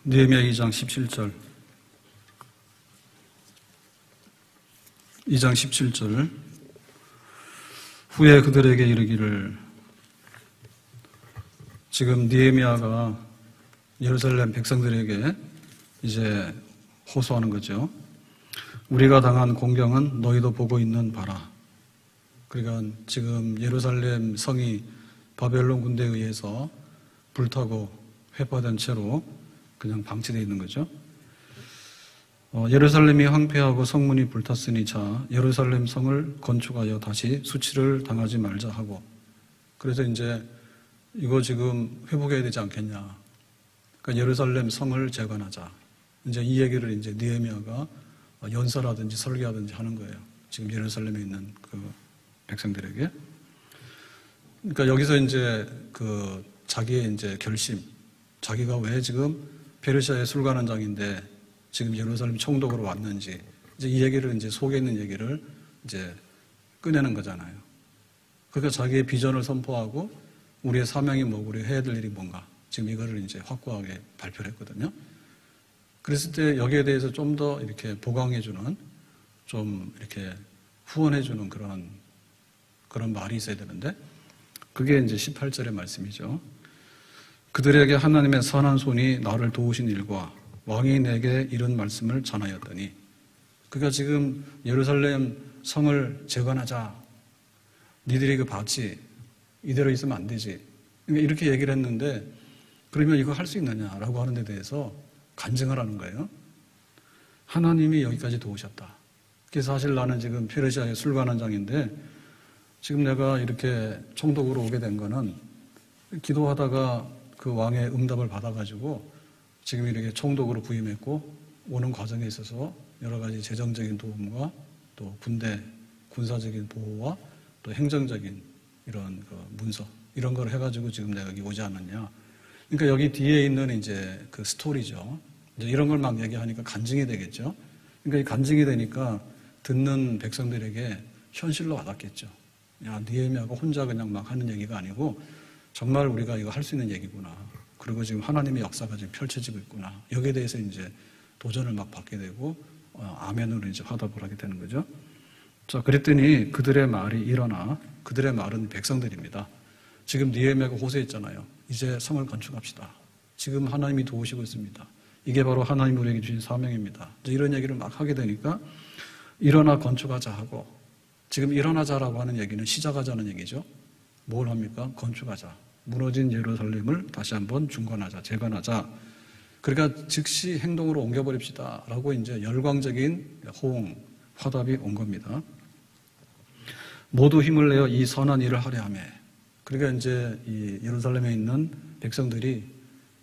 느헤미야 2장 17절. 2장 17절. 후에 그들에게 이르기를, 지금 느헤미야가 예루살렘 백성들에게 이제 호소하는 거죠. 우리가 당한 공경은 너희도 보고 있는 바라. 그러니까 지금 예루살렘 성이 바벨론 군대에 의해서 불타고 회파된 채로 그냥 방치되어 있는 거죠. 예루살렘이 황폐하고 성문이 불탔으니 자 예루살렘 성을 건축하여 다시 수치를 당하지 말자 하고, 그래서 이제 이거 지금 회복해야 되지 않겠냐. 그러니까 예루살렘 성을 재건하자. 이제 이 얘기를 이제 느헤미야가 연설하든지 설교하든지 하는 거예요. 지금 예루살렘에 있는 그 백성들에게. 그러니까 여기서 이제 그 자기의 이제 결심, 자기가 왜 지금 페르시아의 술관원장인데 지금 예루살렘 총독으로 왔는지, 이제 이 얘기를 이제 속에 있는 얘기를 이제 꺼내는 거잖아요. 그러니까 자기의 비전을 선포하고 우리의 사명이 뭐고 우리 해야 될 일이 뭔가, 지금 이거를 이제 확고하게 발표를 했거든요. 그랬을 때 여기에 대해서 좀 더 이렇게 보강해주는, 좀 이렇게 후원해주는 그런 말이 있어야 되는데, 그게 이제 18절의 말씀이죠. 그들에게 하나님의 선한 손이 나를 도우신 일과 왕이 내게 이런 말씀을 전하였더니, 그러니까 지금 예루살렘 성을 재건하자. 니들이 그 봤지? 이대로 있으면 안 되지. 그러니까 이렇게 얘기를 했는데, 그러면 이거 할 수 있느냐라고 하는 데 대해서 간증을 하는 거예요. 하나님이 여기까지 도우셨다. 그래서 사실 나는 지금 페르시아의 술관원장인데 지금 내가 이렇게 총독으로 오게 된 거는 기도하다가 그 왕의 응답을 받아가지고 지금 이렇게 총독으로 부임했고, 오는 과정에 있어서 여러 가지 재정적인 도움과 또 군대 군사적인 보호와 또 행정적인 이런 그 문서 이런 걸 해가지고 지금 내가 여기 오지 않았냐. 그러니까 여기 뒤에 있는 이제 그 스토리죠. 이제 이런 걸 막 얘기하니까 간증이 되겠죠. 그러니까 이 간증이 되니까 듣는 백성들에게 현실로 와닿겠죠. 야, 느헤미야가 혼자 그냥 막 하는 얘기가 아니고 정말 우리가 이거 할 수 있는 얘기구나. 그리고 지금 하나님의 역사가 지금 펼쳐지고 있구나. 여기에 대해서 이제 도전을 막 받게 되고 아멘으로 이제 화답을 하게 되는 거죠. 자, 그랬더니 그들의 말이 일어나, 그들의 말은 백성들입니다. 지금 느헤미야가 호소했잖아요. 이제 성을 건축합시다. 지금 하나님이 도우시고 있습니다. 이게 바로 하나님 우리에게 주신 사명입니다. 이런 얘기를 막 하게 되니까 일어나 건축하자 하고, 지금 일어나자라고 하는 얘기는 시작하자는 얘기죠. 뭘 합니까? 건축하자. 무너진 예루살렘을 다시 한번 중건하자, 재건하자. 그러니까 즉시 행동으로 옮겨버립시다 라고 이제 열광적인 호응, 화답이 온 겁니다. 모두 힘을 내어 이 선한 일을 하려 하며, 그러니까 이제 이 예루살렘에 있는 백성들이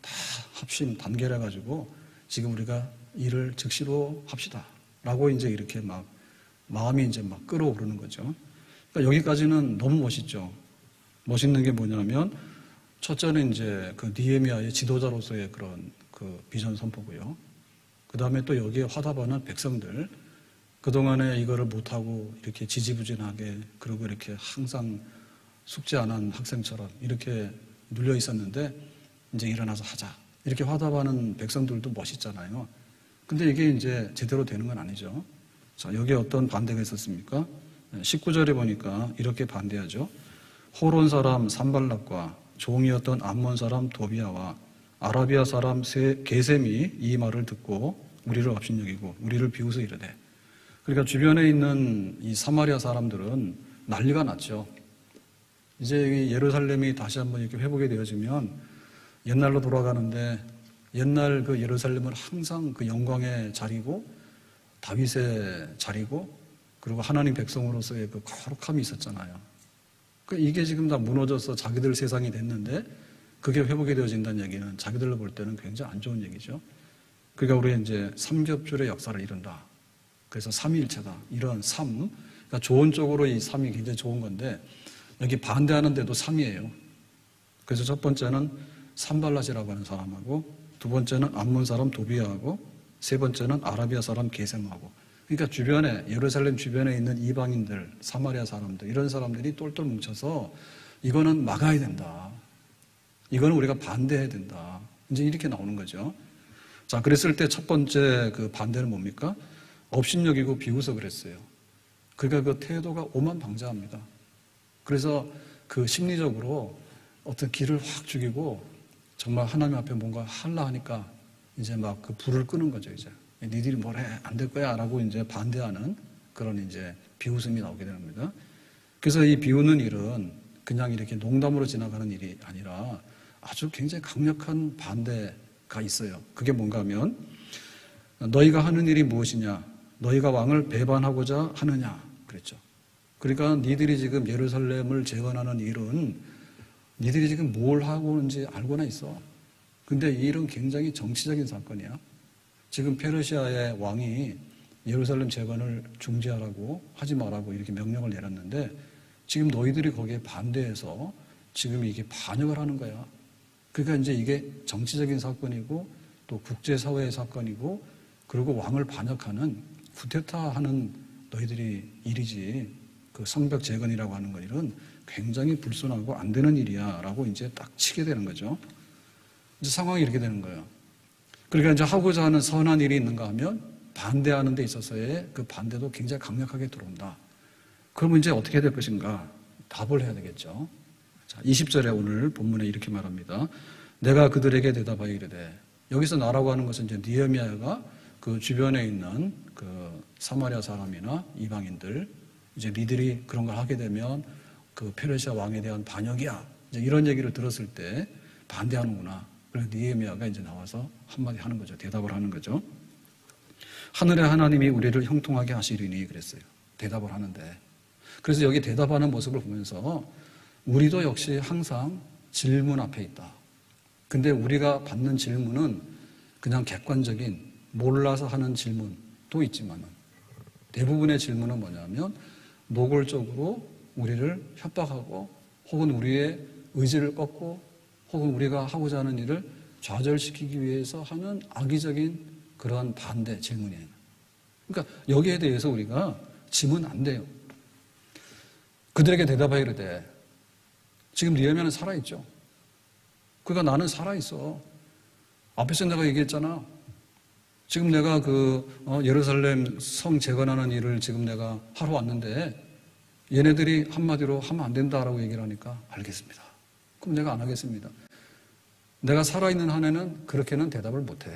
다 합심 단결해가지고 지금 우리가 일을 즉시로 합시다 라고 이제 이렇게 막 마음이 이제 막 끌어오르는 거죠. 그러니까 여기까지는 너무 멋있죠. 멋있는 게 뭐냐면, 첫째는 이제 그 느헤미야의 지도자로서의 그런 그 비전 선포고요. 그 다음에 또 여기에 화답하는 백성들, 그동안에 이거를 못하고 이렇게 지지부진하게, 그리고 이렇게 항상 숙제 안 한 학생처럼 이렇게 눌려 있었는데 이제 일어나서 하자, 이렇게 화답하는 백성들도 멋있잖아요. 근데 이게 이제 제대로 되는 건 아니죠. 자, 여기에 어떤 반대가 있었습니까? 19절에 보니까 이렇게 반대하죠. 호론 사람 산발락과 종이었던 암몬 사람 도비아와 아라비아 사람 게셈이 이 말을 듣고 우리를 업신여기고 우리를 비웃어 이르되, 그러니까 주변에 있는 이 사마리아 사람들은 난리가 났죠. 이제 예루살렘이 다시 한번 이렇게 회복이 되어지면 옛날로 돌아가는데, 옛날 그 예루살렘은 항상 그 영광의 자리고 다윗의 자리고 그리고 하나님 백성으로서의 그 거룩함이 있었잖아요. 이게 지금 다 무너져서 자기들 세상이 됐는데 그게 회복이 되어진다는 얘기는 자기들로 볼 때는 굉장히 안 좋은 얘기죠. 그러니까 우리 이제 삼겹줄의 역사를 이룬다. 그래서 삼위일체다. 이런 삼, 그러니까 좋은 쪽으로 이 삼이 굉장히 좋은 건데 여기 반대하는데도 삼이에요. 그래서 첫 번째는 산발랏이라고 하는 사람하고, 두 번째는 암몬 사람 도비아하고, 세 번째는 아라비아 사람 게셈하고. 그러니까 주변에, 예루살렘 주변에 있는 이방인들, 사마리아 사람들, 이런 사람들이 똘똘 뭉쳐서 이거는 막아야 된다. 이거는 우리가 반대해야 된다. 이제 이렇게 나오는 거죠. 자, 그랬을 때 첫 번째 그 반대는 뭡니까? 업신여기고 비웃어 그랬어요. 그러니까 그 태도가 오만방자합니다. 그래서 그 심리적으로 어떤 기를 확 죽이고 정말 하나님 앞에 뭔가 하려 하니까 이제 막 그 불을 끄는 거죠, 이제. 니들이 뭘 해? 안 될 거야. 라고 이제 반대하는 그런 이제 비웃음이 나오게 되는 겁니다. 그래서 이 비웃는 일은 그냥 이렇게 농담으로 지나가는 일이 아니라 아주 굉장히 강력한 반대가 있어요. 그게 뭔가 하면 너희가 하는 일이 무엇이냐? 너희가 왕을 배반하고자 하느냐? 그랬죠. 그러니까 니들이 지금 예루살렘을 재건하는 일은 니들이 지금 뭘 하고 있는지 알고나 있어. 근데 이 일은 굉장히 정치적인 사건이야. 지금 페르시아의 왕이 예루살렘 재건을 중지하라고 하지 말라고 이렇게 명령을 내렸는데 지금 너희들이 거기에 반대해서 지금 이게 반역을 하는 거야. 그러니까 이제 이게 정치적인 사건이고 또 국제사회의 사건이고 그리고 왕을 반역하는 쿠데타하는 너희들이 일이지 그 성벽 재건이라고 하는 건 일은 굉장히 불순하고 안 되는 일이야 라고 이제 딱 치게 되는 거죠. 이제 상황이 이렇게 되는 거예요. 그러니까 이제 하고자 하는 선한 일이 있는가 하면 반대하는 데 있어서의 그 반대도 굉장히 강력하게 들어온다. 그러면 이제 어떻게 될 것인가? 답을 해야 되겠죠. 자, 20절에 오늘 본문에 이렇게 말합니다. 내가 그들에게 대답하여 이르되 여기서 나라고 하는 것은 이제 느헤미야가 그 주변에 있는 그 사마리아 사람이나 이방인들 이제 니들이 그런 걸 하게 되면 그 페르시아 왕에 대한 반역이야. 이제 이런 얘기를 들었을 때 반대하는구나. 그래서 느헤미야가 이제 나와서 한마디 하는 거죠. 대답을 하는 거죠. 하늘의 하나님이 우리를 형통하게 하시리니 그랬어요. 대답을 하는데. 그래서 여기 대답하는 모습을 보면서 우리도 역시 항상 질문 앞에 있다. 근데 우리가 받는 질문은 그냥 객관적인 몰라서 하는 질문도 있지만 대부분의 질문은 뭐냐면 노골적으로 우리를 협박하고 혹은 우리의 의지를 꺾고 혹은 우리가 하고자 하는 일을 좌절시키기 위해서 하는 악의적인 그러한 반대 질문이에요. 그러니까 여기에 대해서 우리가 지면 안 돼요. 그들에게 대답하여 이르되 지금 느헤미야는 살아있죠. 그러니까 나는 살아있어. 앞에서 내가 얘기했잖아. 지금 내가 예루살렘 성 재건하는 일을 지금 내가 하러 왔는데 얘네들이 한마디로 하면 안 된다라고 얘기를 하니까 알겠습니다. 그럼 내가 안 하겠습니다. 내가 살아있는 한에는 그렇게는 대답을 못해.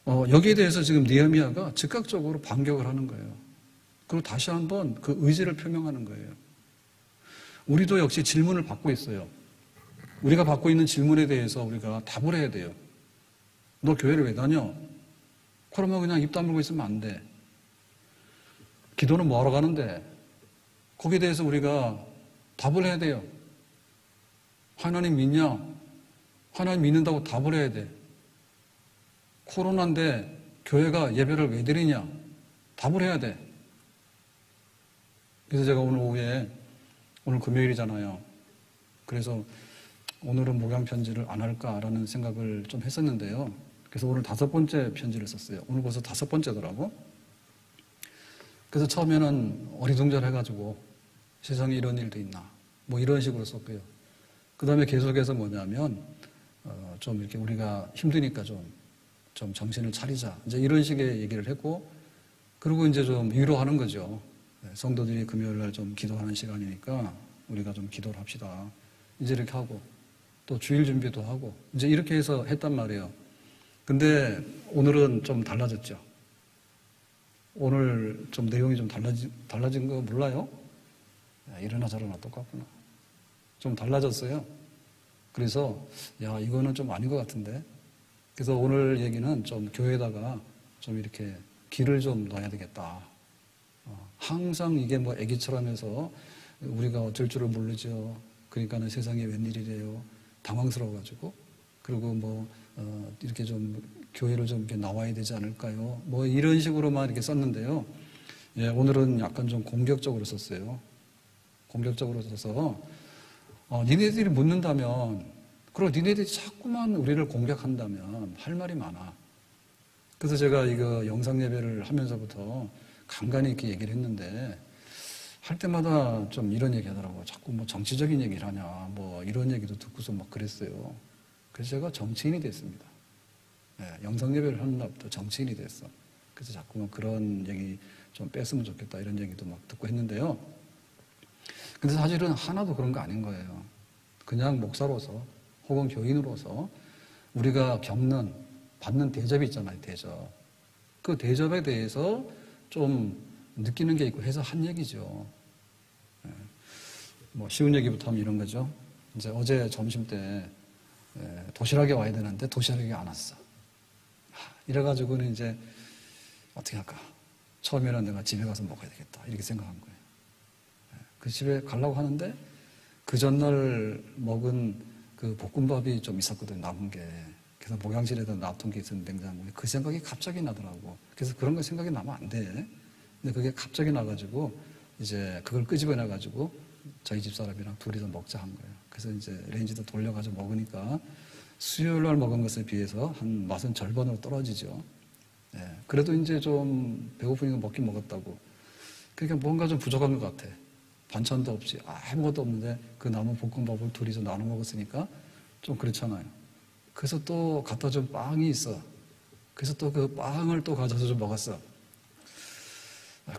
여기에 대해서 지금 느헤미야가 즉각적으로 반격을 하는 거예요. 그리고 다시 한번 그 의지를 표명하는 거예요. 우리도 역시 질문을 받고 있어요. 우리가 받고 있는 질문에 대해서 우리가 답을 해야 돼요. 너 교회를 왜 다녀? 그러면 그냥 입 다물고 있으면 안 돼. 기도는 뭐하러 가는데? 거기에 대해서 우리가 답을 해야 돼요. 하나님 믿냐? 하나님 믿는다고 답을 해야 돼. 코로나인데 교회가 예배를 왜 드리냐? 답을 해야 돼. 그래서 제가 오늘 오후에 오늘 금요일이잖아요. 그래서 오늘은 목양 편지를 안 할까라는 생각을 좀 했었는데요. 그래서 오늘 5번째 편지를 썼어요. 오늘 벌써 5번째더라고. 그래서 처음에는 어리둥절해가지고 세상에 이런 일도 있나 뭐 이런 식으로 썼고요. 그 다음에 계속해서 뭐냐면 좀 이렇게 우리가 힘드니까 좀 정신을 차리자 이제 이런 식의 얘기를 했고 그리고 이제 좀 위로하는 거죠. 성도들이 금요일 날 좀 기도하는 시간이니까 우리가 좀 기도를 합시다. 이제 이렇게 하고 또 주일 준비도 하고 이제 이렇게 해서 했단 말이에요. 근데 오늘은 좀 달라졌죠. 오늘 좀 내용이 좀 달라진 거 몰라요? 야, 이러나 저러나 똑같구나. 좀 달라졌어요. 그래서 야 이거는 좀 아닌 것 같은데. 그래서 오늘 얘기는 좀 교회에다가 좀 이렇게 길을 좀 넣어야 되겠다. 항상 이게 뭐 애기처럼 해서 우리가 어쩔 줄을 모르죠. 그러니까는 세상에 웬일이래요. 당황스러워가지고. 그리고 뭐, 이렇게 좀 교회를 좀 이렇게 나와야 되지 않을까요? 뭐 이런 식으로만 이렇게 썼는데요. 예, 오늘은 약간 좀 공격적으로 썼어요. 공격적으로 써서, 니네들이 묻는다면, 그리고 니네들이 자꾸만 우리를 공격한다면 할 말이 많아. 그래서 제가 이거 영상 예배를 하면서부터 간간히 이렇게 얘기를 했는데, 할 때마다 좀 이런 얘기 하더라고요. 자꾸 뭐 정치적인 얘기를 하냐, 뭐 이런 얘기도 듣고서 막 그랬어요. 그래서 제가 정치인이 됐습니다. 영상 예배를 하는 날부터 정치인이 됐어. 그래서 자꾸 그런 얘기 좀 뺐으면 좋겠다 이런 얘기도 막 듣고 했는데요. 근데 사실은 하나도 그런 거 아닌 거예요. 그냥 목사로서 혹은 교인으로서 우리가 받는 대접이 있잖아요, 대접. 그 대접에 대해서 좀 느끼는 게 있고 해서 한 얘기죠. 뭐 쉬운 얘기부터 하면 이런 거죠. 이제 어제 점심 때 도시락이 와야 되는데 도시락이 안 왔어. 이래가지고는 이제 어떻게 할까? 처음에는 내가 집에 가서 먹어야 되겠다 이렇게 생각한 거예요. 그 집에 가려고 하는데 그 전날 먹은 그 볶음밥이 좀 있었거든요, 남은 게. 그래서 목양실에다 놔둔 게 있었는데 냉장고에 그 생각이 갑자기 나더라고. 그래서 그런 거 생각이 나면 안 돼. 근데 그게 갑자기 나가지고 이제 그걸 끄집어내가지고 저희 집사람이랑 둘이서 먹자 한 거예요. 그래서 이제 레인지도 돌려가지고 먹으니까 수요일 날 먹은 것에 비해서 한 맛은 절반으로 떨어지죠. 그래도 이제 좀 배고프니까 먹긴 먹었다고. 그러니까 뭔가 좀 부족한 것 같아. 반찬도 없이 아무것도 없는데 그 남은 볶음밥을 둘이서 나눠 먹었으니까 좀 그렇잖아요. 그래서 또 갖다 준 빵이 있어. 그래서 또 그 빵을 또 가져서 좀 먹었어.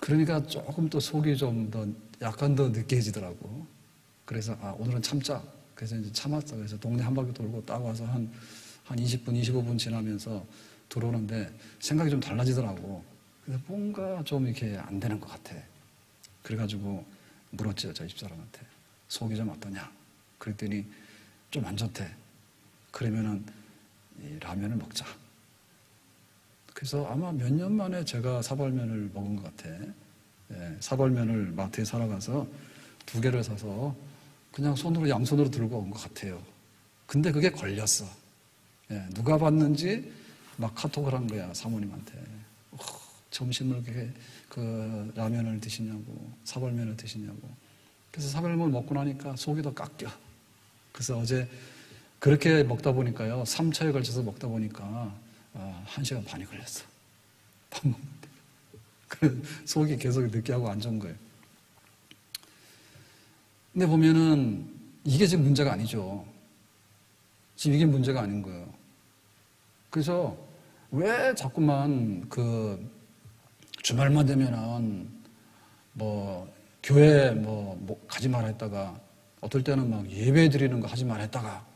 그러니까 조금 또 속이 좀 더 약간 더 느끼해지더라고. 그래서 오늘은 참자. 그래서 이제 참았어. 그래서 동네 한 바퀴 돌고 딱 와서 한 20분, 25분 지나면서 들어오는데 생각이 좀 달라지더라고. 그래서 뭔가 좀 이렇게 안 되는 것 같아. 그래가지고 물었죠, 저희 집사람한테. 속이 좀 어떠냐? 그랬더니 좀 안 좋대. 그러면은 이 라면을 먹자. 그래서 아마 몇 년 만에 제가 사발면을 먹은 것 같아. 사발면을 마트에 사러 가서 2개를 사서 그냥 양손으로 들고 온 것 같아요. 근데 그게 걸렸어. 누가 봤는지 막 카톡을 한 거야, 사모님한테. 점심을 그 라면을 드시냐고, 사발면을 드시냐고. 그래서 사발면을 먹고 나니까 속이 더 깎여. 그래서 어제 그렇게 먹다 보니까요, 3차에 걸쳐서 먹다 보니까 1시간 반이 걸렸어. 밥 먹는데. 속이 계속 느끼하고 안 좋은 거예요. 근데 보면은 이게 지금 문제가 아니죠. 지금 이게 문제가 아닌 거예요. 그래서 왜 자꾸만 그 주말만 되면은 뭐 교회 뭐 가지 말아 했다가 어떨 때는 막 예배 드리는 거 하지 말아 했다가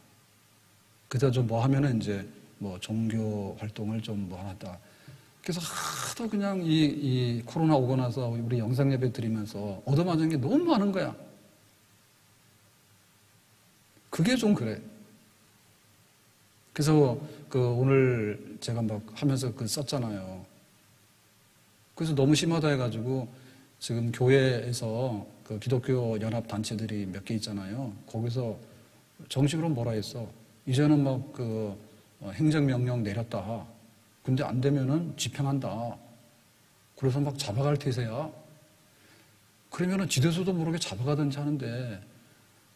그래서 좀 뭐 하면은 이제 뭐 종교 활동을 좀 뭐 하나 했다가 그래서 하도 그냥 이 코로나 오고 나서 우리 영상 예배 드리면서 얻어맞은 게 너무 많은 거야. 그게 좀 그래. 그래서 그 오늘 제가 막 하면서 그 썼잖아요. 그래서 너무 심하다 해가지고 지금 교회에서 그 기독교 연합 단체들이 몇 개 있잖아요. 거기서 정식으로 뭐라 했어. 이제는 막 그 행정명령 내렸다. 근데 안 되면은 집행한다. 그래서 막 잡아갈 태세야. 그러면은 지도서도 모르게 잡아가든지 하는데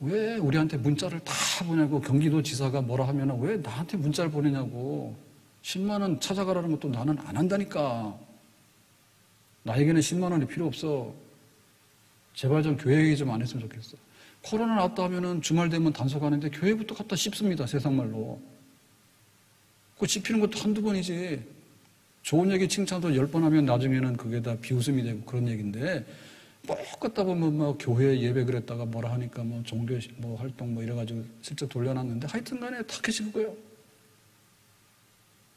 왜 우리한테 문자를 다 보내고 경기도 지사가 뭐라 하면은 왜 나한테 문자를 보내냐고. 10만 원 찾아가라는 것도 나는 안 한다니까. 나에게는 10만 원이 필요 없어. 제발 좀 교회 얘기 좀 안 했으면 좋겠어. 코로나 났다 하면은 주말 되면 단속하는데 교회부터 갖다 씹습니다. 세상말로. 그거 씹히는 것도 한두 번이지. 좋은 얘기 칭찬도 10번 하면 나중에는 그게 다 비웃음이 되고 그런 얘기인데 뭐 걷다 보면 뭐 교회 예배 그랬다가 뭐라 하니까 뭐 종교 뭐 활동 뭐 이래가지고 슬쩍 돌려놨는데 하여튼 간에 다 캐시고요.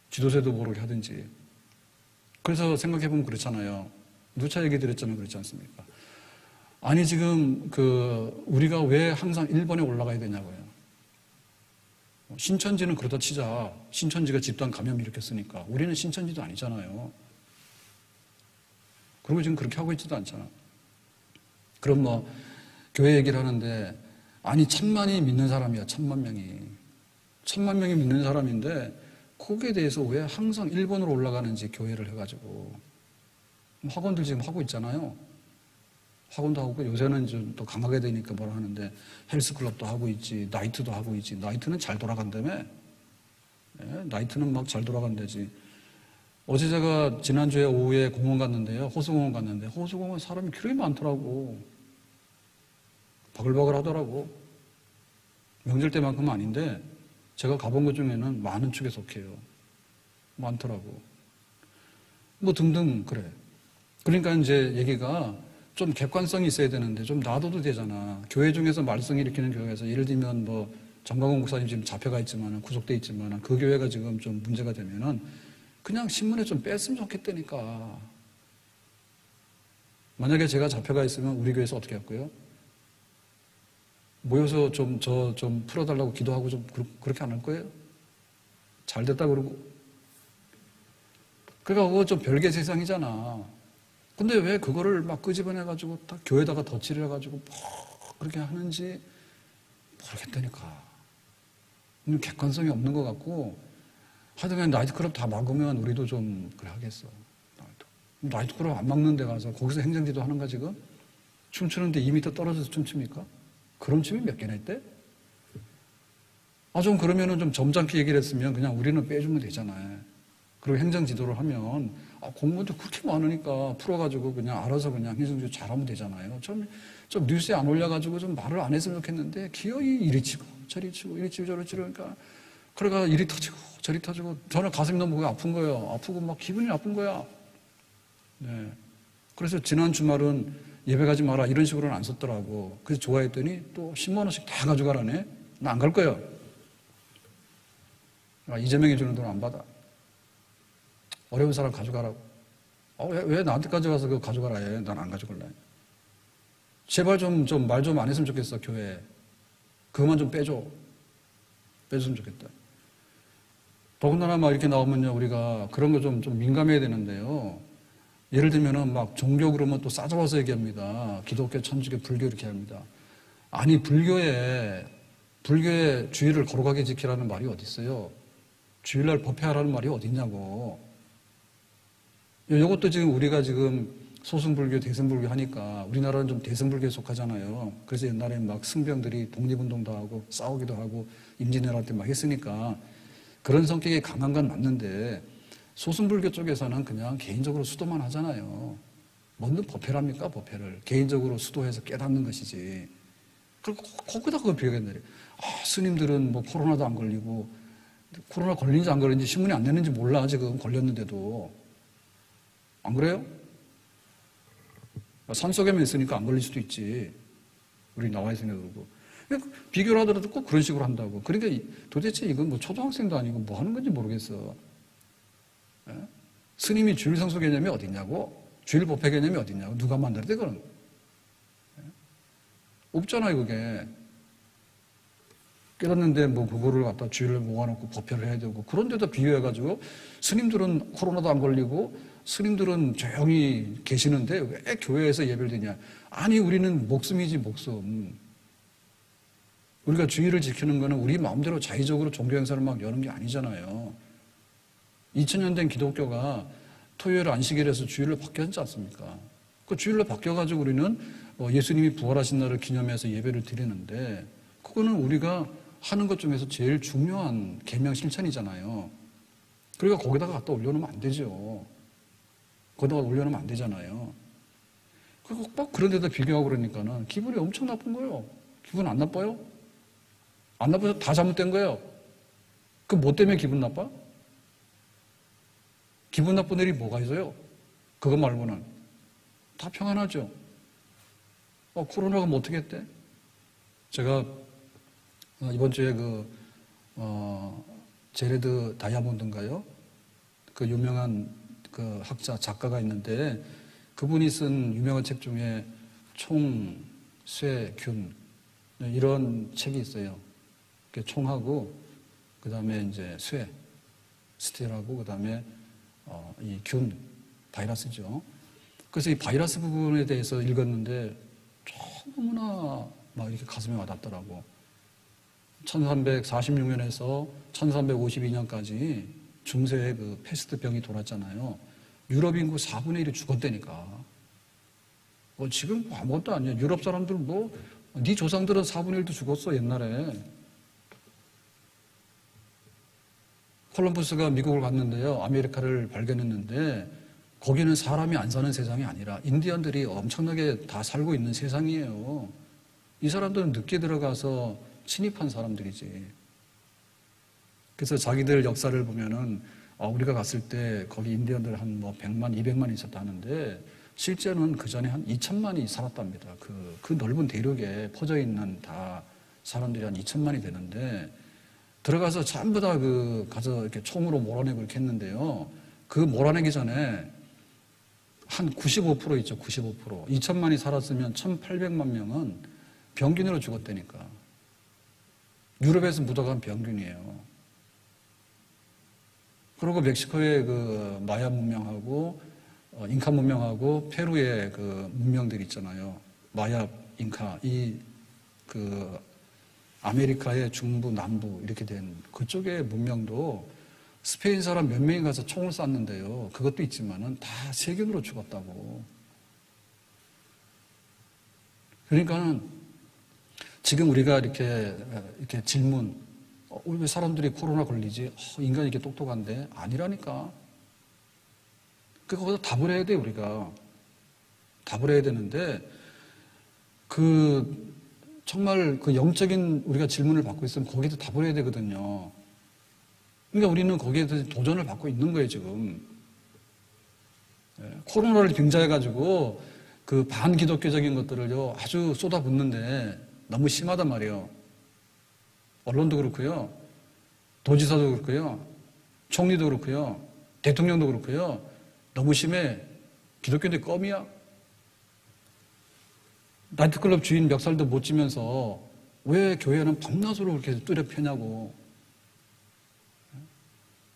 지도세도 모르게 하든지. 그래서 생각해보면 그렇잖아요. 누차 얘기 드렸잖아요. 그렇지 않습니까? 아니 지금 우리가 왜 항상 1번에 올라가야 되냐고요. 신천지는 그러다 치자. 신천지가 집단 감염 일으켰으니까. 우리는 신천지도 아니잖아요. 그리고 지금 그렇게 하고 있지도 않잖아. 그럼 뭐 교회 얘기를 하는데 아니 1000만이 믿는 사람이야. 1000만 명이. 1000만 명이 믿는 사람인데 거기에 대해서 왜 항상 1번으로 올라가는지 교회를 해가지고 학원들 지금 하고 있잖아요. 학원도 하고 요새는 좀 또 강하게 되니까 뭐라 하는데 헬스클럽도 하고 있지, 나이트도 하고 있지. 나이트는 잘 돌아간다며. 나이트는 막 잘 돌아간다지. 어제 제가 지난주에 오후에 공원 갔는데요. 호수공원 갔는데 호수공원 사람이 그렇게 많더라고. 바글바글 하더라고. 명절 때만큼은 아닌데 제가 가본 것 중에는 많은 축에 속해요. 많더라고. 뭐 등등 그래. 그러니까 이제 얘기가 좀 객관성이 있어야 되는데 좀 놔둬도 되잖아. 교회 중에서 말썽 일으키는 교회에서 예를 들면 뭐 정광훈 목사님 지금 잡혀가 있지만 구속돼 있지만 그 교회가 지금 좀 문제가 되면은 그냥 신문에 좀 뺐으면 좋겠다니까. 만약에 제가 잡혀가 있으면 우리 교회에서 어떻게 할 거예요? 모여서 좀 풀어달라고 기도하고 좀 그렇게 안 할 거예요? 잘 됐다 그러고. 그러니까 그거 좀 별개 세상이잖아. 근데 왜 그거를 막 끄집어내가지고 다 교회에다가 덧칠을 해가지고 뭐 그렇게 하는지 모르겠다니까. 객관성이 없는 것 같고, 하여튼 나이트클럽 다 막으면 우리도 좀 그래 하겠어. 나이트클럽 안 막는 데 가서 거기서 행정지도 하는가 지금? 춤추는데 2m 떨어져서 춤춥니까? 그런 춤이 몇 개나 있대? 좀 그러면은 좀 점잖게 얘기를 했으면 그냥 우리는 빼주면 되잖아요. 그리고 행정지도를 하면, 공무원도 그렇게 많으니까 풀어가지고 그냥 알아서 그냥 행정지도 잘하면 되잖아요. 좀 뉴스에 안 올려가지고 좀 말을 안 했으면 좋겠는데, 기어이 이리 치고, 저리 치고, 이리 치고, 저리 치고, 그러니까 이리 터지고, 저리 터지고, 저는 가슴이 너무 아픈 거예요. 아프고 막 기분이 나쁜 거야. 네. 그래서 지난 주말은 예배 가지 마라 이런 식으로는 안 썼더라고. 그래서 좋아했더니 또 10만 원씩 다 가져가라네. 나 안 갈 거예요. 이재명이 주는 돈 안 받아. 어려운 사람 가져가라고. 왜 나한테 가져가서 그거 가져가라 해. 난 안 가져갈래. 제발 좀 말 좀 안 했으면 좋겠어, 교회에. 그것만 좀 빼줘. 빼줬으면 좋겠다. 더군다나 막 이렇게 나오면요, 우리가 그런 거 좀 민감해야 되는데요. 예를 들면은 막 종교 그러면 또 싸잡아서 얘기합니다. 기독교, 천주교, 불교 이렇게 합니다. 아니, 불교에 주일을 거룩하게 지키라는 말이 어디 있어요? 주일날 법회하라는 말이 어디 있냐고. 이것도 지금 우리가 지금 소승불교, 대승불교 하니까 우리나라는 좀 대승불교에 속하잖아요. 그래서 옛날에 막 승병들이 독립운동도 하고 싸우기도 하고 임진왜란 때 막 했으니까 그런 성격이 강한 건 맞는데 소승불교 쪽에서는 그냥 개인적으로 수도만 하잖아요. 뭔 법회랍니까, 법회를. 개인적으로 수도해서 깨닫는 것이지. 그리고 거기다 그걸 비교했는데, 스님들은 뭐 코로나도 안 걸리고, 코로나 걸린지 안 걸린지 신문이 안 내는지 몰라, 지금 걸렸는데도. 안 그래요? 산속에만 있으니까 안 걸릴 수도 있지. 우리 나와 있으니까 그러고. 비교를 하더라도 꼭 그런 식으로 한다고. 그러니까 도대체 이건 뭐 초등학생도 아니고 뭐 하는 건지 모르겠어. 스님이 주일 성수 개념이 어디 있냐고? 주일 법회 개념이 어디 있냐고? 누가 만들었대, 그런? 없잖아요, 그게. 깨닫는데 뭐 그거를 갖다 주일을 모아놓고 법회를 해야 되고, 그런데도 비교해가지고 스님들은 코로나도 안 걸리고 스님들은 조용히 계시는데 왜 교회에서 예배를 드냐? 아니, 우리는 목숨이지, 목숨. 우리가 주일을 지키는 거는 우리 마음대로 자의적으로 종교 행사를 막 여는 게 아니잖아요. 2000년 된 기독교가 토요일 안식일에서 주일로 바뀌었지 않습니까? 그 주일로 바뀌어가지고 우리는 예수님이 부활하신 날을 기념해서 예배를 드리는데, 그거는 우리가 하는 것 중에서 제일 중요한 계명 실천이잖아요. 그러니까 거기다가 갖다 올려놓으면 안 되죠. 거기다가 올려놓으면 안 되잖아요. 그리고 막 그런 데다 비교하고 그러니까는 기분이 엄청 나쁜 거예요. 기분 안 나빠요? 안 나빠서 다 잘못된 거예요. 그 뭐 때문에 기분 나빠? 기분 나쁜 일이 뭐가 있어요? 그거 말고는. 다 평안하죠. 코로나가 뭐 어떻게 했대? 제가 이번 주에 제레드 다이아몬드인가요? 그 유명한 그 학자, 작가가 있는데 그분이 쓴 유명한 책 중에 총, 쇠, 균 이런 책이 있어요. 총하고 그 다음에 이제 쇠, 스틸하고 그 다음에 이 균, 바이러스죠. 그래서 이 바이러스 부분에 대해서 읽었는데 너무나 막 이렇게 가슴에 와닿더라고. 1346년에서 1352년까지 중세의 그 패스트 병이 돌았잖아요. 유럽 인구 4분의 1이 죽었다니까. 지금 아무것도 아니야. 유럽 사람들 네 조상들은 4분의 1도 죽었어, 옛날에. 콜럼버스가 미국을 갔는데요. 아메리카를 발견했는데 거기는 사람이 안 사는 세상이 아니라 인디언들이 엄청나게 다 살고 있는 세상이에요. 이 사람들은 늦게 들어가서 침입한 사람들이지. 그래서 자기들 역사를 보면은 우리가 갔을 때 거기 인디언들 한 뭐 100만, 200만 있었다는데 실제는 그 전에 한 2천만이 살았답니다. 그 넓은 대륙에 퍼져 있는 다 사람들이 한 2천만이 되는데 들어가서 전부 다 가서 이렇게 총으로 몰아내고 이렇게 했는데요. 그 몰아내기 전에 한 95% 있죠, 95%. 2천만이 살았으면 1,800만 명은 병균으로 죽었다니까. 유럽에서 묻어간 병균이에요. 그리고 멕시코의 그 마야 문명하고 잉카 문명하고 페루의 그 문명들 있잖아요. 마야, 잉카, 아메리카의 중부, 남부 이렇게 된 그쪽의 문명도 스페인 사람 몇 명이 가서 총을 쐈는데요. 그것도 있지만은 다 세균으로 죽었다고. 그러니까는 지금 우리가 이렇게 질문, 왜 사람들이 코로나 걸리지? 인간이 이렇게 똑똑한데? 아니라니까. 거기서 답을 해야 돼, 우리가. 답을 해야 되는데, 정말 영적인 우리가 질문을 받고 있으면 거기도 답을 해야 되거든요. 그러니까 우리는 거기에 대해서 도전을 받고 있는 거예요, 지금. 코로나를 빙자해가지고 그 반기독교적인 것들을요, 아주 쏟아붓는데 너무 심하단 말이에요. 언론도 그렇고요. 도지사도 그렇고요. 총리도 그렇고요. 대통령도 그렇고요. 너무 심해. 기독교인데 껌이야. 나이트클럽 주인 멱살도 못 쥐면서 왜 교회는 밤낮으로 그렇게 뚜렷 펴냐고.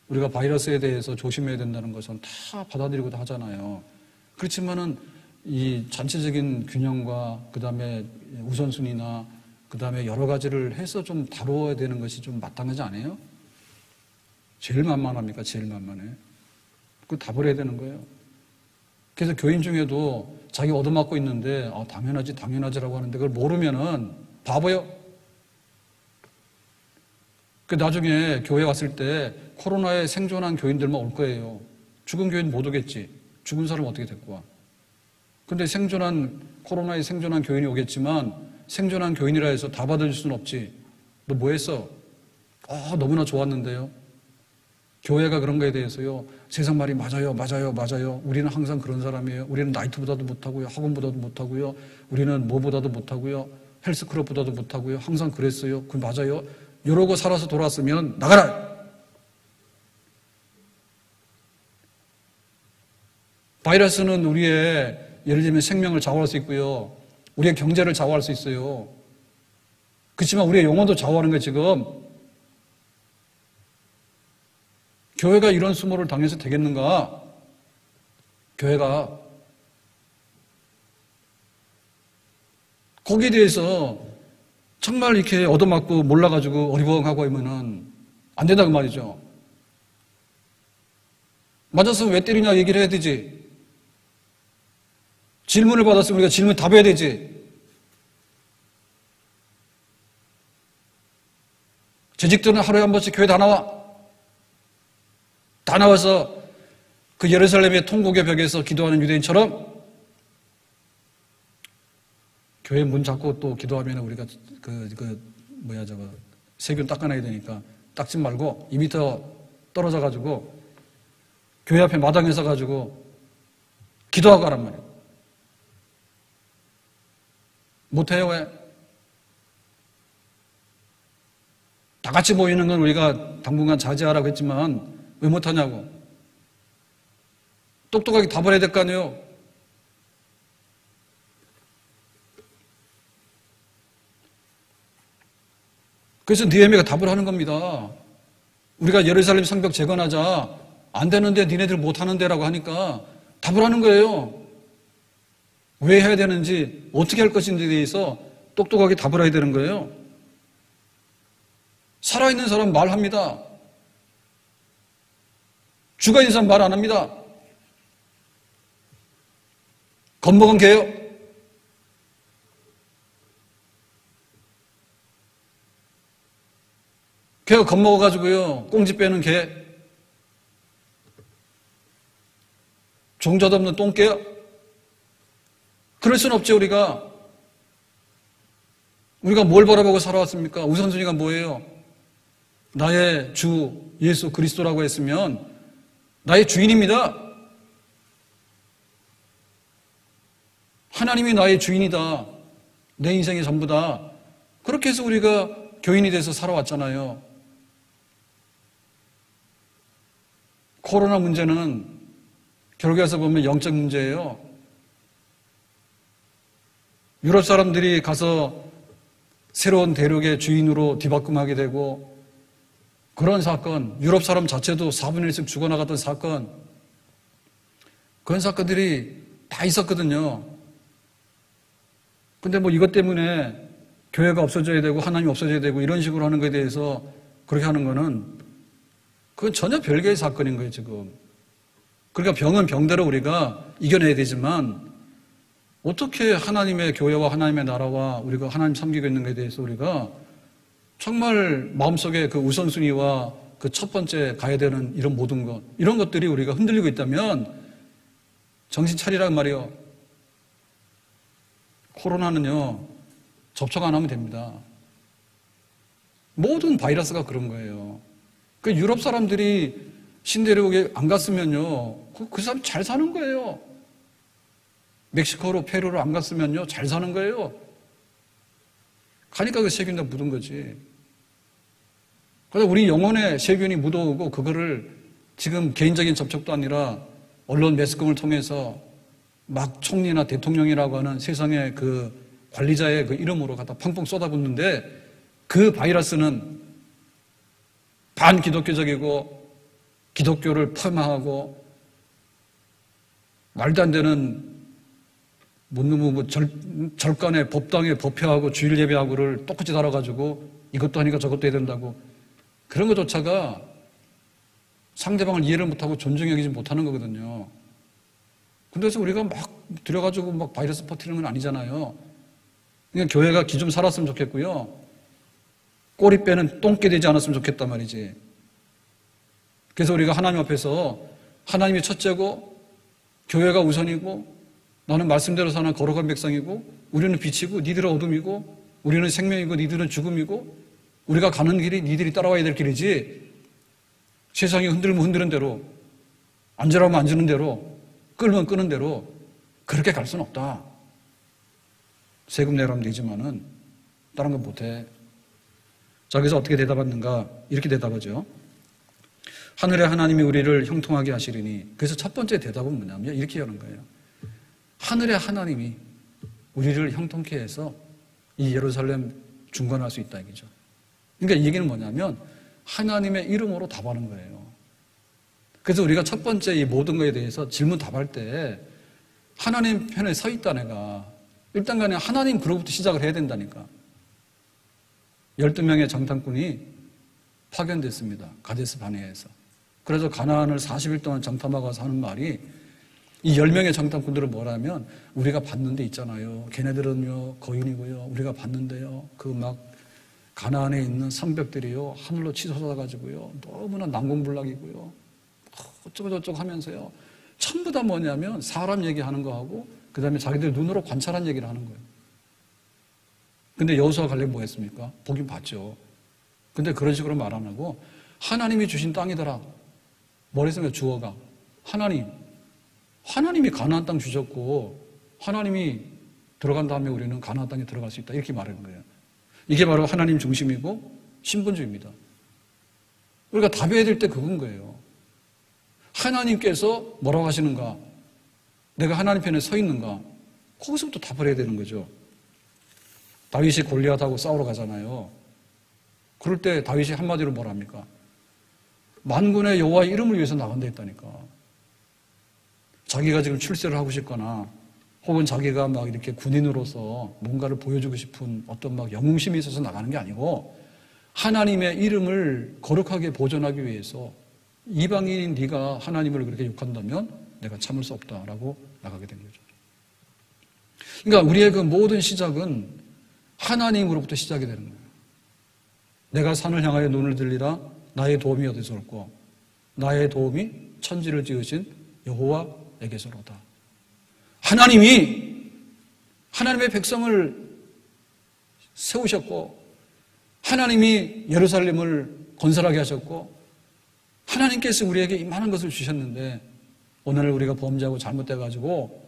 우리가 바이러스에 대해서 조심해야 된다는 것은 다 받아들이고도 하잖아요. 그렇지만은 이 전체적인 균형과 그 다음에 우선순위나 그 다음에 여러 가지를 해서 좀 다루어야 되는 것이 좀 마땅하지 않아요? 제일 만만합니까? 제일 만만해. 그 답을 해야 되는 거예요. 그래서 교인 중에도 자기 얻어맞고 있는데 당연하지 당연하지라고 하는데 그걸 모르면은 바보요. 나중에 교회 왔을 때 코로나에 생존한 교인들만 올 거예요. 죽은 교인 못 오겠지. 죽은 사람 어떻게 데리고 와. 근데 코로나에 생존한 교인이 오겠지만 생존한 교인이라 해서 다 받아줄 수는 없지. 너 뭐 했어? 너무나 좋았는데요. 교회가 그런 거에 대해서요. 세상 말이 맞아요. 우리는 항상 그런 사람이에요. 우리는 나이트보다도 못하고요. 학원보다도 못하고요. 우리는 뭐보다도 못하고요. 헬스클럽보다도 못하고요. 항상 그랬어요. 그 맞아요. 이러고 살아서 돌아왔으면 나가라! 바이러스는 우리의 예를 들면 생명을 좌우할 수 있고요. 우리의 경제를 좌우할 수 있어요. 그렇지만 우리의 영혼도 좌우하는 거예요, 지금. 교회가 이런 수모를 당해서 되겠는가? 교회가. 거기에 대해서 정말 이렇게 얻어맞고 몰라가지고 어리벙하고 하면은 안 된다고 말이죠. 맞아서 왜 때리냐 얘기를 해야 되지. 질문을 받았으면 우리가 질문 답해야 되지. 재직들은 하루에 한 번씩 교회 다 나와. 다 나와서 그 예루살렘의 통곡의 벽에서 기도하는 유대인처럼 교회 문 잡고 또 기도하면 우리가 세균 닦아내야 되니까 닦지 말고 2m 떨어져 가지고 교회 앞에 마당에 서 가지고 기도하고 하란 말이에요. 못해요, 왜? 다 같이 모이는 건 우리가 당분간 자제하라고 했지만 왜 못하냐고. 똑똑하게 답을 해야 될 거 아니에요. 그래서 느헤미야가 답을 하는 겁니다. 우리가 예루살렘 성벽 재건하자. 안 되는데 니네들 못하는데라고 하니까 답을 하는 거예요. 왜 해야 되는지 어떻게 할 것인지에 대해서 똑똑하게 답을 해야 되는 거예요. 살아있는 사람 말합니다. 죽어있는 사람 말 안 합니다. 겁먹은 개요. 개가 겁먹어가지고요. 꽁지 빼는 개. 종자도 없는 똥개요. 그럴 수는 없죠, 우리가. 우리가 뭘 바라보고 살아왔습니까? 우선순위가 뭐예요? 나의 주 예수 그리스도라고 했으면 나의 주인입니다. 하나님이 나의 주인이다. 내 인생의 전부다. 그렇게 해서 우리가 교인이 돼서 살아왔잖아요. 코로나 문제는 결국에서 보면 영적 문제예요. 유럽 사람들이 가서 새로운 대륙의 주인으로 뒤바꿈하게 되고 그런 사건, 유럽 사람 자체도 4분의 1씩 죽어나갔던 사건, 그런 사건들이 다 있었거든요. 근데 뭐 이것 때문에 교회가 없어져야 되고 하나님이 없어져야 되고 이런 식으로 하는 것에 대해서 그렇게 하는 거는 그건 전혀 별개의 사건인 거예요, 지금. 그러니까 병은 병대로 우리가 이겨내야 되지만 어떻게 하나님의 교회와 하나님의 나라와 우리가 하나님 섬기고 있는 것에 대해서 우리가 정말 마음속에 그 우선순위와 그 첫 번째 가야 되는 이런 모든 것, 이런 것들이 우리가 흔들리고 있다면 정신 차리란 말이요. 코로나는요, 접촉 안 하면 됩니다. 모든 바이러스가 그런 거예요. 그 유럽 사람들이 신대륙에 안 갔으면요, 그 사람 잘 사는 거예요. 멕시코로 페루로 안 갔으면요, 잘 사는 거예요. 가니까 그 세균이 묻은 거지. 그래서 우리 영혼에 세균이 묻어오고 그거를 지금 개인적인 접촉도 아니라 언론 매스컴을 통해서 막 총리나 대통령이라고 하는 세상의 그 관리자의 그 이름으로 갖다 펑펑 쏟아붓는데 그 바이러스는 반기독교적이고 기독교를 폄하하고 말도 안 되는 절간에 법당에 법회하고 주일 예배하고를 똑같이 달아가지고 이것도 하니까 저것도 해야 된다고 그런 것조차가 상대방을 이해를 못하고 존중히 여기지 못하는 거거든요. 근데서 우리가 막 들여가지고 막 바이러스 퍼뜨리는 건 아니잖아요. 그냥 교회가 기 좀 살았으면 좋겠고요. 꼬리 빼는 똥개 되지 않았으면 좋겠단 말이지. 그래서 우리가 하나님 앞에서 하나님이 첫째고 교회가 우선이고 나는 말씀대로 사는 거룩한 백성이고 우리는 빛이고 니들은 어둠이고 우리는 생명이고 니들은 죽음이고 우리가 가는 길이 니들이 따라와야 될 길이지 세상이 흔들면 흔드는 대로 앉으라면 앉는 대로 끌면 끄는 대로 그렇게 갈 수는 없다. 세금 내라면 되지만은 다른 건 못해. 자, 그래서 어떻게 대답하는가? 이렇게 대답하죠. 하늘의 하나님이 우리를 형통하게 하시리니. 그래서 첫 번째 대답은 뭐냐면 이렇게 하는 거예요. 하늘의 하나님이 우리를 형통케 해서 이 예루살렘 중건할 수 있다 이거죠. 그러니까 이 얘기는 뭐냐면 하나님의 이름으로 답하는 거예요. 그래서 우리가 첫 번째 이 모든 것에 대해서 질문 답할 때 하나님 편에 서 있다 내가 일단 간에 하나님 그로부터 시작을 해야 된다니까. 12명의 정탐꾼이 파견됐습니다. 가데스 바네아에서. 그래서 가나안을 40일 동안 정탐하고 와서 하는 말이 이 10명의 정탐꾼들은 뭐라면 우리가 봤는데 있잖아요. 걔네들은요 거인이고요. 우리가 봤는데요. 그 막 가나안에 있는 성벽들이요 하늘로 치솟아가지고요 너무나 난공불락이고요. 어쩌고 저쩌고 하면서요. 전부 다 뭐냐면 사람 얘기하는 거하고 그 다음에 자기들 눈으로 관찰한 얘기를 하는 거예요. 근데 여호수아 갈렙 뭐 했습니까? 보긴 봤죠. 근데 그런 식으로 말 안 하고 하나님이 주신 땅이더라. 뭘 했습니까? 주어가. 하나님이 가나안 땅 주셨고 하나님이 들어간 다음에 우리는 가나안 땅에 들어갈 수 있다. 이렇게 말하는 거예요. 이게 바로 하나님 중심이고 신분주의입니다. 우리가 답해야 될 때 그건 거예요. 하나님께서 뭐라고 하시는가? 내가 하나님 편에 서 있는가? 거기서부터 답을 해야 되는 거죠. 다윗이 골리앗하고 싸우러 가잖아요. 그럴 때 다윗이 한마디로 뭘 합니까? 만군의 여호와의 이름을 위해서 나간다 했다니까. 자기가 지금 출세를 하고 싶거나 혹은 자기가 막 이렇게 군인으로서 뭔가를 보여주고 싶은 어떤 막 영웅심이 있어서 나가는 게 아니고 하나님의 이름을 거룩하게 보존하기 위해서 이방인인 네가 하나님을 그렇게 욕한다면 내가 참을 수 없다라고 나가게 된 거죠. 그러니까 우리의 그 모든 시작은 하나님으로부터 시작이 되는 거예요. 내가 산을 향하여 눈을 들리라 나의 도움이 어디서 올고 나의 도움이 천지를 지으신 여호와에게서로다. 하나님이 하나님의 백성을 세우셨고 하나님이 예루살렘을 건설하게 하셨고 하나님께서 우리에게 이 많은 것을 주셨는데 오늘 우리가 범죄하고 잘못돼가지고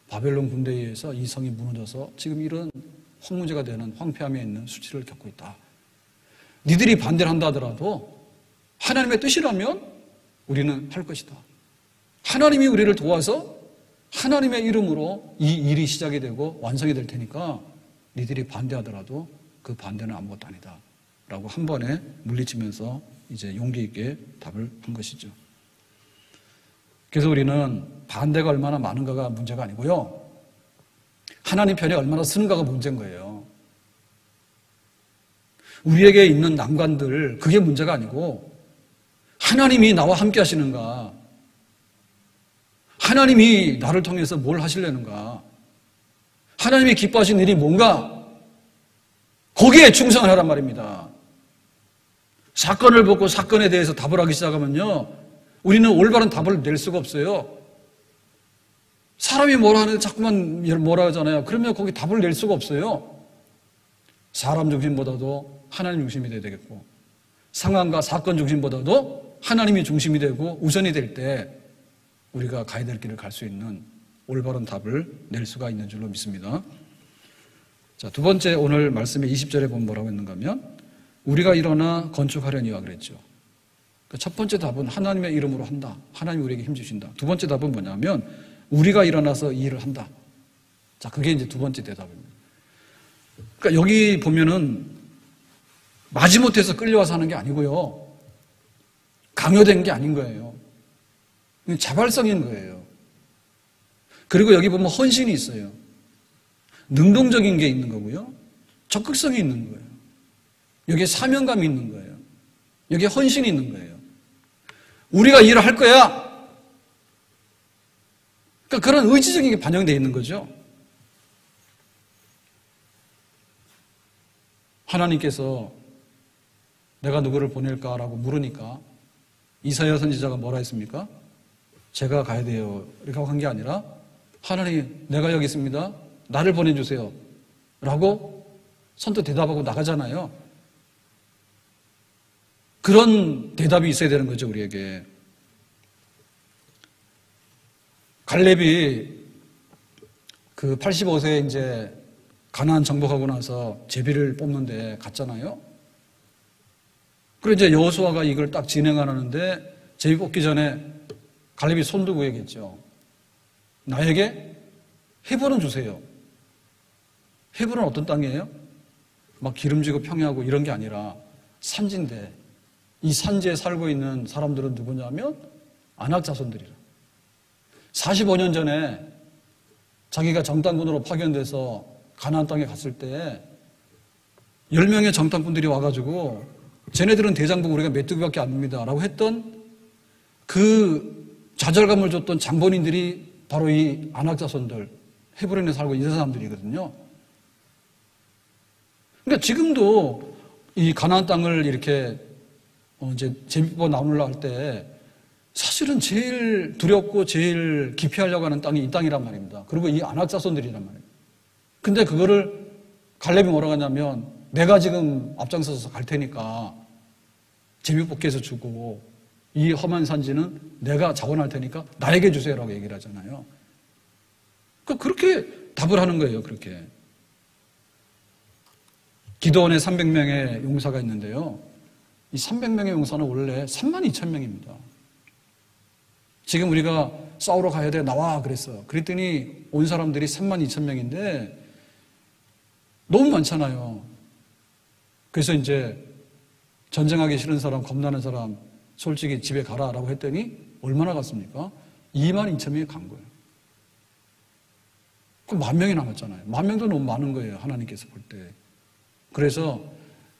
바벨론 군대에 의해서 이 성이 무너져서 지금 이런 황무지가 되는 황폐함에 있는 수치를 겪고 있다. 니들이 반대를 한다 하더라도 하나님의 뜻이라면 우리는 할 것이다. 하나님이 우리를 도와서 하나님의 이름으로 이 일이 시작이 되고 완성이 될 테니까 니들이 반대하더라도 그 반대는 아무것도 아니다. 라고 한 번에 물리치면서 이제 용기 있게 답을 한 것이죠. 그래서 우리는 반대가 얼마나 많은가가 문제가 아니고요. 하나님 편에 얼마나 쓰는가가 문제인 거예요. 우리에게 있는 난관들, 그게 문제가 아니고 하나님이 나와 함께 하시는가, 하나님이 나를 통해서 뭘 하시려는가, 하나님이 기뻐하시는 일이 뭔가, 거기에 충성을 하란 말입니다. 사건을 보고 사건에 대해서 답을 하기 시작하면요, 우리는 올바른 답을 낼 수가 없어요. 사람이 뭐라 하는데 자꾸만 뭐라 하잖아요. 그러면 거기 답을 낼 수가 없어요. 사람 중심보다도 하나님 중심이 돼야 되겠고, 상황과 사건 중심보다도 하나님이 중심이 되고 우선이 될 때 우리가 가야 될 길을 갈 수 있는 올바른 답을 낼 수가 있는 줄로 믿습니다. 자, 두 번째 오늘 말씀의 20절에 보면 뭐라고 했는가 하면 우리가 일어나 건축하려니와 그랬죠. 그러니까 첫 번째 답은 하나님의 이름으로 한다. 하나님이 우리에게 힘주신다. 두 번째 답은 뭐냐면 우리가 일어나서 이 일을 한다. 자, 그게 이제 두 번째 대답입니다. 그러니까 여기 보면은 마지못해서 끌려와서 하는 게 아니고요. 강요된 게 아닌 거예요. 자발성인 거예요. 그리고 여기 보면 헌신이 있어요. 능동적인 게 있는 거고요. 적극성이 있는 거예요. 여기에 사명감이 있는 거예요. 여기에 헌신이 있는 거예요. 우리가 일을 할 거야. 그러니까 그런 의지적인 게 반영되어 있는 거죠. 하나님께서 내가 누구를 보낼까라고 물으니까 이사야 선지자가 뭐라 했습니까? 제가 가야 돼요. 이렇게 한 게 아니라 하나님 내가 여기 있습니다. 나를 보내주세요. 라고 선뜻 대답하고 나가잖아요. 그런 대답이 있어야 되는 거죠, 우리에게. 갈렙이 그 85세에 이제 가나안 정복하고 나서 제비를 뽑는데 갔잖아요. 그리고 이제 여호수아가 이걸 딱 진행하는데 제비 뽑기 전에 갈렙이 손들고 얘기했죠. 나에게 헤브론 주세요. 헤브론 어떤 땅이에요? 막 기름지고 평야하고 이런 게 아니라 산지인데 이 산지에 살고 있는 사람들은 누구냐면 아낙 자손들이라. 45년 전에 자기가 정탐꾼으로 파견돼서 가나안 땅에 갔을 때 10명의 정탐꾼들이 와가지고 쟤네들은 대장부 우리가 메뚜기밖에 안 됩니다 라고 했던 그 좌절감을 줬던 장본인들이 바로 이 아낙 자손들, 헤브론에 살고 있는 사람들이거든요. 그러니까 지금도 이 가나안 땅을 이렇게 이제 제비뽑아 나누려 할 때 사실은 제일 두렵고 제일 기피하려고 하는 땅이 이 땅이란 말입니다. 그리고 이 아낙 자손들이란 말입니다. 근데 그거를 갈렙이 뭐라고 하냐면 내가 지금 앞장서서 갈 테니까 제비뽑기해서 주고 이 험한 산지는 내가 자원할 테니까 나에게 주세요라고 얘기를 하잖아요. 그렇게 답을 하는 거예요. 그렇게. 기드온에 300명의 용사가 있는데요. 이 300명의 용사는 원래 32,000명입니다. 지금 우리가 싸우러 가야 돼. 나와. 그랬어. 그랬더니 온 사람들이 32,000명인데 너무 많잖아요. 그래서 이제 전쟁하기 싫은 사람, 겁나는 사람 솔직히 집에 가라라고 했더니 얼마나 갔습니까? 22,000명이 간 거예요. 그럼 10,000명이 남았잖아요. 10,000명도 너무 많은 거예요. 하나님께서 볼 때. 그래서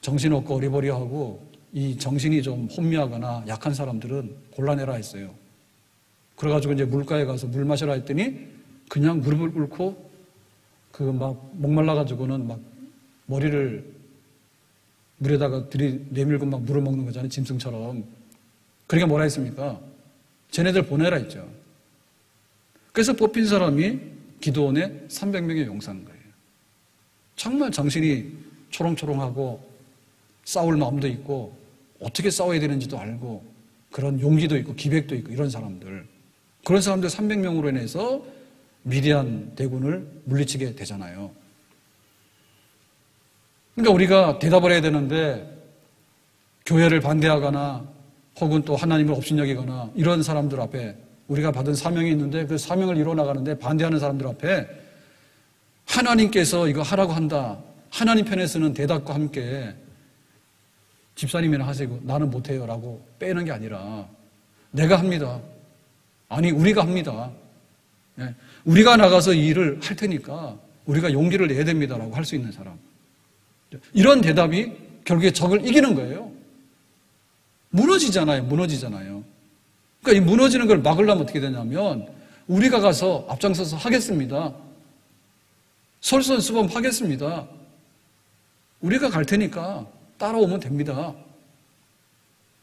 정신없고 어리버리하고 이 정신이 좀 혼미하거나 약한 사람들은 골라내라 했어요. 그래가지고 이제 물가에 가서 물 마시라 했더니 그냥 무릎을 꿇고 그 막 목말라가지고는 막 머리를 물에다가 내밀고 막 물을 먹는 거잖아요. 짐승처럼. 그러니까 뭐라 했습니까? 쟤네들 보내라 했죠. 그래서 뽑힌 사람이 기드온의 300명의 용사인 거예요. 정말 정신이 초롱초롱하고 싸울 마음도 있고 어떻게 싸워야 되는지도 알고 그런 용기도 있고 기백도 있고 이런 사람들. 그런 사람들 300명으로 인해서 미디안 대군을 물리치게 되잖아요. 그러니까 우리가 대답을 해야 되는데 교회를 반대하거나 혹은 또 하나님을 업신여기거나 이런 사람들 앞에 우리가 받은 사명이 있는데 그 사명을 이뤄나가는데 반대하는 사람들 앞에 하나님께서 이거 하라고 한다. 하나님 편에서는 대답과 함께 집사님이나 하시고 나는 못해요 라고 빼는 게 아니라 내가 합니다. 아니 우리가 합니다. 우리가 나가서 이 일을 할 테니까 우리가 용기를 내야 됩니다라고 할 수 있는 사람. 이런 대답이 결국에 적을 이기는 거예요. 무너지잖아요. 그러니까 이 무너지는 걸 막으려면 어떻게 되냐면 우리가 가서 앞장서서 하겠습니다. 솔선수범하겠습니다. 우리가 갈 테니까 따라오면 됩니다.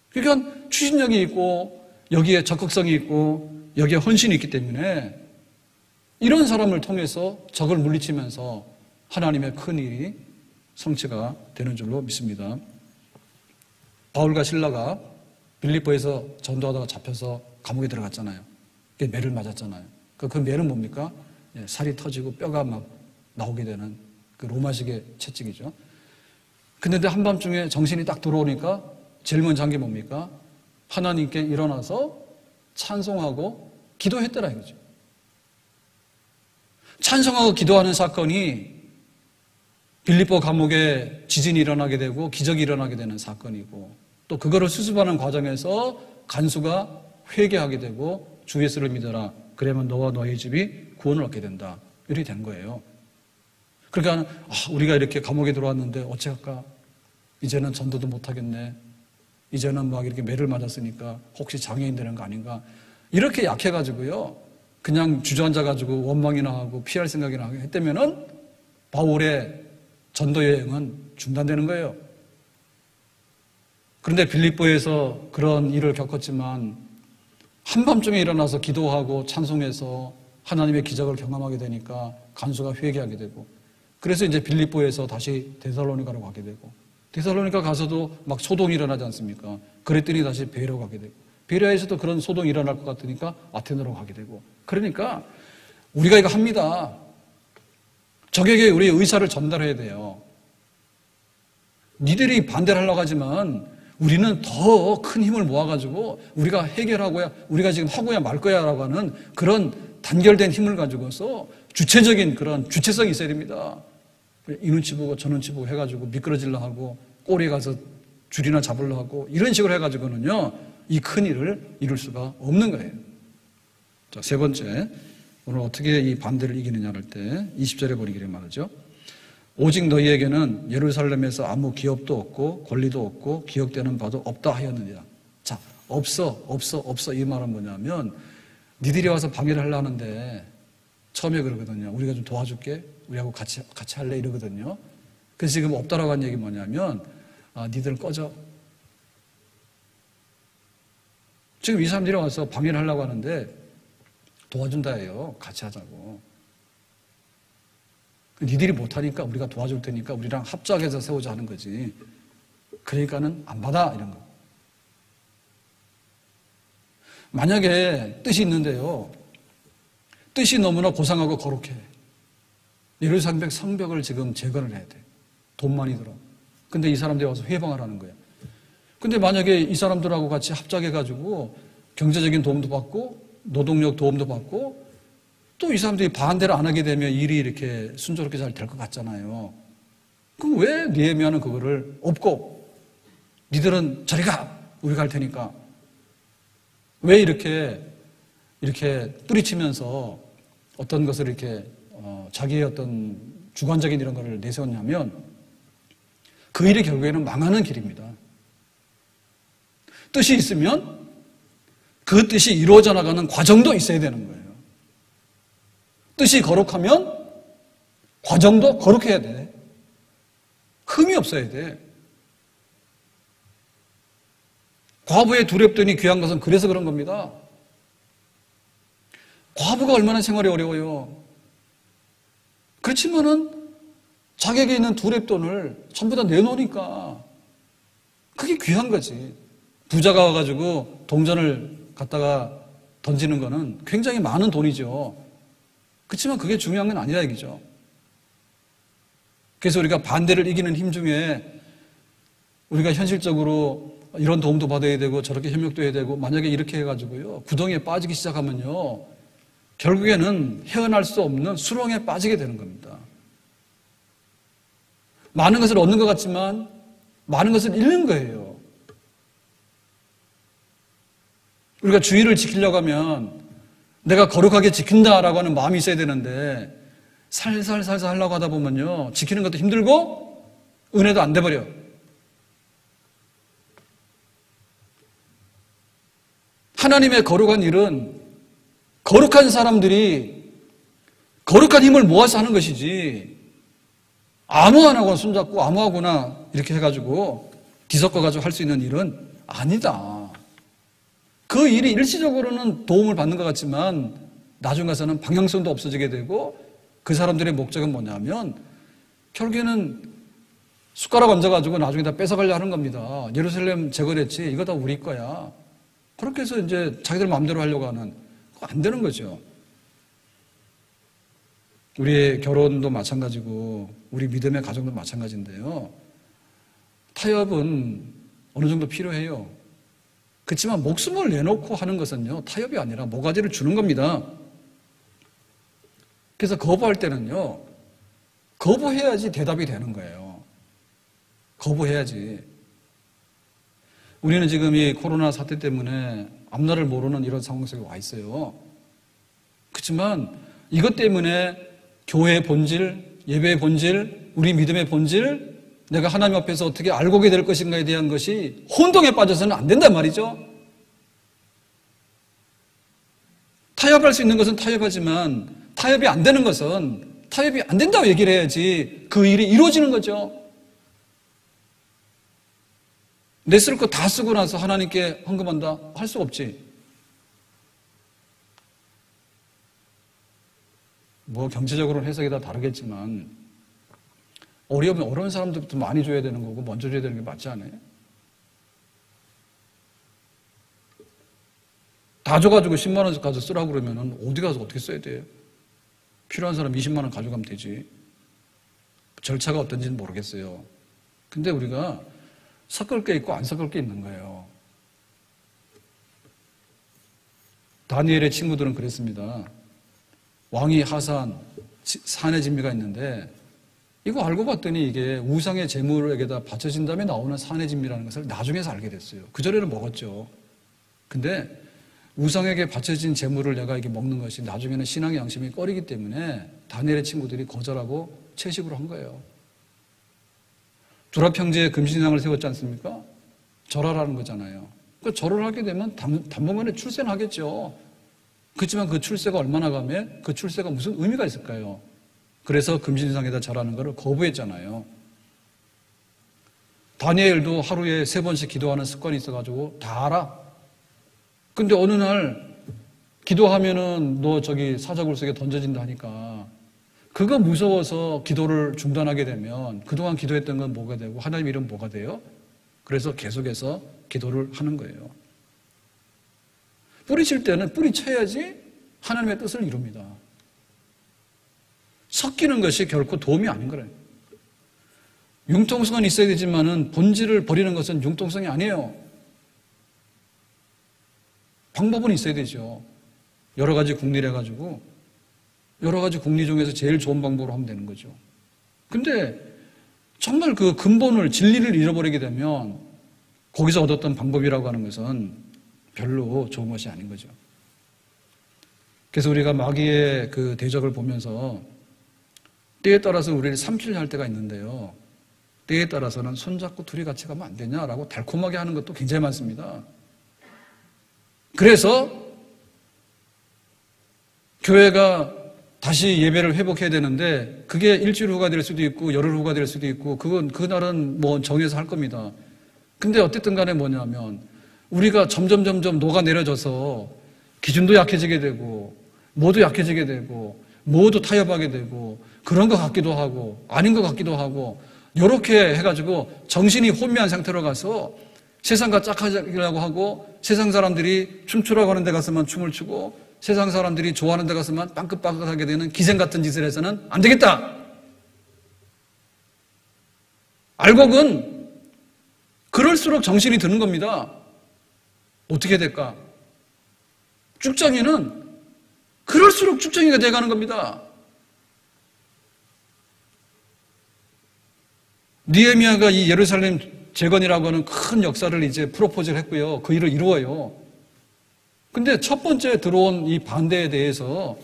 그러니까 추진력이 있고 여기에 적극성이 있고 여기에 헌신이 있기 때문에 이런 사람을 통해서 적을 물리치면서 하나님의 큰 일이 성취가 되는 줄로 믿습니다. 바울과 실라가 빌립보에서 전도하다가 잡혀서 감옥에 들어갔잖아요. 그게 매를 맞았잖아요. 그 매는 뭡니까? 살이 터지고 뼈가 막 나오게 되는 그 로마식의 채찍이죠. 근데 한밤중에 정신이 딱 들어오니까 제일 먼저 한 게 뭡니까? 하나님께 일어나서 찬송하고 기도했더라 이거죠. 찬송하고 기도하는 사건이 빌립보 감옥에 지진이 일어나게 되고 기적이 일어나게 되는 사건이고 또 그거를 수습하는 과정에서 간수가 회개하게 되고 주 예수를 믿어라. 그러면 너와 너의 집이 구원을 얻게 된다. 이렇게 된 거예요. 그러니까 우리가 이렇게 감옥에 들어왔는데 어찌할까? 이제는 전도도 못하겠네. 이제는 막 이렇게 매를 맞았으니까 혹시 장애인 되는 거 아닌가? 이렇게 약해가지고요. 그냥 주저앉아가지고 원망이나 하고 피할 생각이나 했다면은 바울의 전도 여행은 중단되는 거예요. 그런데 빌립보에서 그런 일을 겪었지만 한밤중에 일어나서 기도하고 찬송해서 하나님의 기적을 경험하게 되니까 간수가 회개하게 되고 그래서 이제 빌립보에서 다시 데살로니가로 가게 되고 데살로니가 가서도 막 소동이 일어나지 않습니까? 그랬더니 다시 베레로 가게 되고 베레아에서도 그런 소동이 일어날 것 같으니까 아테네로 가게 되고 그러니까 우리가 이거 합니다. 적에게 우리의 의사를 전달해야 돼요. 니들이 반대를 하려고 하지만 우리는 더 큰 힘을 모아가지고 우리가 해결하고야 우리가 지금 하고야 말 거야 라고 하는 그런 단결된 힘을 가지고서 주체적인 그런 주체성이 있어야 됩니다. 이 눈치 보고 저 눈치 보고 해가지고 미끄러지려 하고 꼬리에 가서 줄이나 잡으려 하고 이런 식으로 해가지고는요 이 큰 일을 이룰 수가 없는 거예요. 자, 세 번째 오늘 어떻게 이 반대를 이기느냐 할 때 20절에 보니기를 말하죠. 오직 너희에게는 예루살렘에서 아무 기업도 없고 권리도 없고 기억되는 바도 없다 하였느니라. 자, 없어 이 말은 뭐냐면 니들이 와서 방해를 하려 하는데 처음에 그러거든요. 우리가 좀 도와줄게. 우리하고 같이 할래 이러거든요. 그래서 지금 없다라고 한 얘기 뭐냐면 니들 꺼져. 지금 이 사람들이 와서 방해를 하려고 하는데 도와준다예요. 같이 하자고. 니들이 못하니까 우리가 도와줄 테니까 우리랑 합작해서 세우자 하는 거지. 그러니까는 안 받아 이런 거. 만약에 뜻이 있는데요. 뜻이 너무나 고상하고 거룩해. 예루살렘 성벽을 지금 재건을 해야 돼. 돈 많이 들어. 근데 이 사람들이 와서 회방하라는 거야. 근데 만약에 이 사람들하고 같이 합작해가지고 경제적인 도움도 받고 노동력 도움도 받고 또 이 사람들이 반대를 안 하게 되면 일이 이렇게 순조롭게 잘 될 것 같잖아요. 그럼 왜 느헤미야는 그거를 없고 니들은 저리 가! 우리가 할 테니까. 왜 이렇게 뿌리치면서 어떤 것을 이렇게 자기의 어떤 주관적인 이런 것을 내세웠냐면 그 일이 결국에는 망하는 길입니다. 뜻이 있으면 그 뜻이 이루어져 나가는 과정도 있어야 되는 거예요. 뜻이 거룩하면 과정도 거룩해야 돼. 흠이 없어야 돼. 과부의 두렵더니 귀한 것은 그래서 그런 겁니다. 과부가 얼마나 생활이 어려워요. 그렇지만은 자기에게 있는 두렵돈을 전부 다 내놓으니까 그게 귀한 거지. 부자가 와가지고 동전을 갖다가 던지는 거는 굉장히 많은 돈이죠. 그렇지만 그게 중요한 건 아니라 얘기죠. 그래서 우리가 반대를 이기는 힘 중에 우리가 현실적으로 이런 도움도 받아야 되고 저렇게 협력도 해야 되고 만약에 이렇게 해가지고요 구덩이에 빠지기 시작하면요 결국에는 헤어날 수 없는 수렁에 빠지게 되는 겁니다. 많은 것을 얻는 것 같지만 많은 것을 잃는 거예요. 우리가 주의를 지키려고 하면 내가 거룩하게 지킨다라고 하는 마음이 있어야 되는데 살살 하려고 하다 보면요 지키는 것도 힘들고 은혜도 안 돼버려. 하나님의 거룩한 일은 거룩한 사람들이 거룩한 힘을 모아서 하는 것이지 아무하나 손잡고 아무하거나 이렇게 해가지고 뒤섞어가지고 할 수 있는 일은 아니다. 그 일이 일시적으로는 도움을 받는 것 같지만 나중 가서는 방향성도 없어지게 되고 그 사람들의 목적은 뭐냐면 결국에는 숟가락 얹어가지고 나중에 다 뺏어가려 하는 겁니다. 예루살렘 제거됐지 이거 다 우리 거야. 그렇게 해서 이제 자기들 마음대로 하려고 하는 그거 안 되는 거죠. 우리의 결혼도 마찬가지고 우리 믿음의 가정도 마찬가지인데요. 타협은 어느 정도 필요해요. 그렇지만 목숨을 내놓고 하는 것은요 타협이 아니라 모가지를 주는 겁니다. 그래서 거부할 때는요 거부해야지 대답이 되는 거예요. 거부해야지. 우리는 지금 이 코로나 사태 때문에 앞날을 모르는 이런 상황 속에 와 있어요. 그렇지만 이것 때문에 교회의 본질, 예배의 본질, 우리 믿음의 본질, 내가 하나님 앞에서 어떻게 알고 게 될 것인가에 대한 것이 혼동에 빠져서는 안 된단 말이죠. 타협할 수 있는 것은 타협하지만 타협이 안 되는 것은 타협이 안 된다고 얘기를 해야지 그 일이 이루어지는 거죠. 내 쓸 거 다 쓰고 나서 하나님께 헌금한다? 할 수 없지. 뭐 경제적으로는 해석이 다 다르겠지만 어려운 사람들부터 많이 줘야 되는 거고 먼저 줘야 되는 게 맞지 않아요? 다 줘가지고 10만 원 가서 쓰라고 그러면 어디 가서 어떻게 써야 돼요? 필요한 사람 20만 원 가져가면 되지. 절차가 어떤지는 모르겠어요. 근데 우리가 섞을 게 있고 안 섞을 게 있는 거예요. 다니엘의 친구들은 그랬습니다. 왕이 하산, 산의 진미가 있는데 이거 알고 봤더니 이게 우상의 제물에게다 바쳐진 다음에 나오는 산의 진미라는 것을 나중에서 알게 됐어요. 그전에는 먹었죠. 근데 우상에게 바쳐진 제물을 내가 이게 먹는 것이 나중에는 신앙의 양심이 꺼리기 때문에 다니엘의 친구들이 거절하고 채식으로 한 거예요. 두랍 형제의 금신상을 세웠지 않습니까? 절하라는 거잖아요. 그 절을 하게 되면 당분간에 출세는 하겠죠. 그렇지만 그 출세가 얼마나 가면 그 출세가 무슨 의미가 있을까요? 그래서 금신상에다 절하는 것을 거부했잖아요. 다니엘도 하루에 3번씩 기도하는 습관이 있어가지고 다 알아. 근데 어느 날 기도하면은 너 저기 사자굴 속에 던져진다 하니까 그거 무서워서 기도를 중단하게 되면 그동안 기도했던 건 뭐가 되고 하나님 이름 뭐가 돼요? 그래서 계속해서 기도를 하는 거예요. 뿌리칠 때는 뿌리쳐야지 하나님의 뜻을 이룹니다. 섞이는 것이 결코 도움이 아닌 거예요. 융통성은 있어야 되지만은 본질을 버리는 것은 융통성이 아니에요. 방법은 있어야 되죠. 여러 가지 국리를 해가지고 여러 가지 국리 중에서 제일 좋은 방법으로 하면 되는 거죠. 근데 정말 그 근본을 진리를 잃어버리게 되면 거기서 얻었던 방법이라고 하는 것은 별로 좋은 것이 아닌 거죠. 그래서 우리가 마귀의 그 대적을 보면서 때에 따라서 우리를 삼키려 할 때가 있는데요. 때에 따라서는 손잡고 둘이 같이 가면 안 되냐라고 달콤하게 하는 것도 굉장히 많습니다. 그래서 교회가 다시 예배를 회복해야 되는데 그게 일주일 후가 될 수도 있고 열흘 후가 될 수도 있고 그날은 뭐 정해서 할 겁니다. 근데 어쨌든 간에 뭐냐면 우리가 점점 녹아내려져서 기준도 약해지게 되고 모두 약해지게 되고 모두 타협하게 되고 그런 것 같기도 하고 아닌 것 같기도 하고 이렇게 해가지고 정신이 혼미한 상태로 가서 세상과 짝하려고 하고 세상 사람들이 춤추라고 하는 데 가서만 춤을 추고 세상 사람들이 좋아하는 데 가서만 빵긋빵긋하게 되는 기생 같은 짓을 해서는 안 되겠다. 알곡은 그럴수록 정신이 드는 겁니다. 어떻게 될까? 쭉정이는 그럴수록 쭉정이가 돼가는 겁니다. 느헤미야가 이 예루살렘 재건이라고 하는 큰 역사를 이제 프로포즈를 했고요. 그 일을 이루어요. 근데 첫 번째 들어온 이 반대에 대해서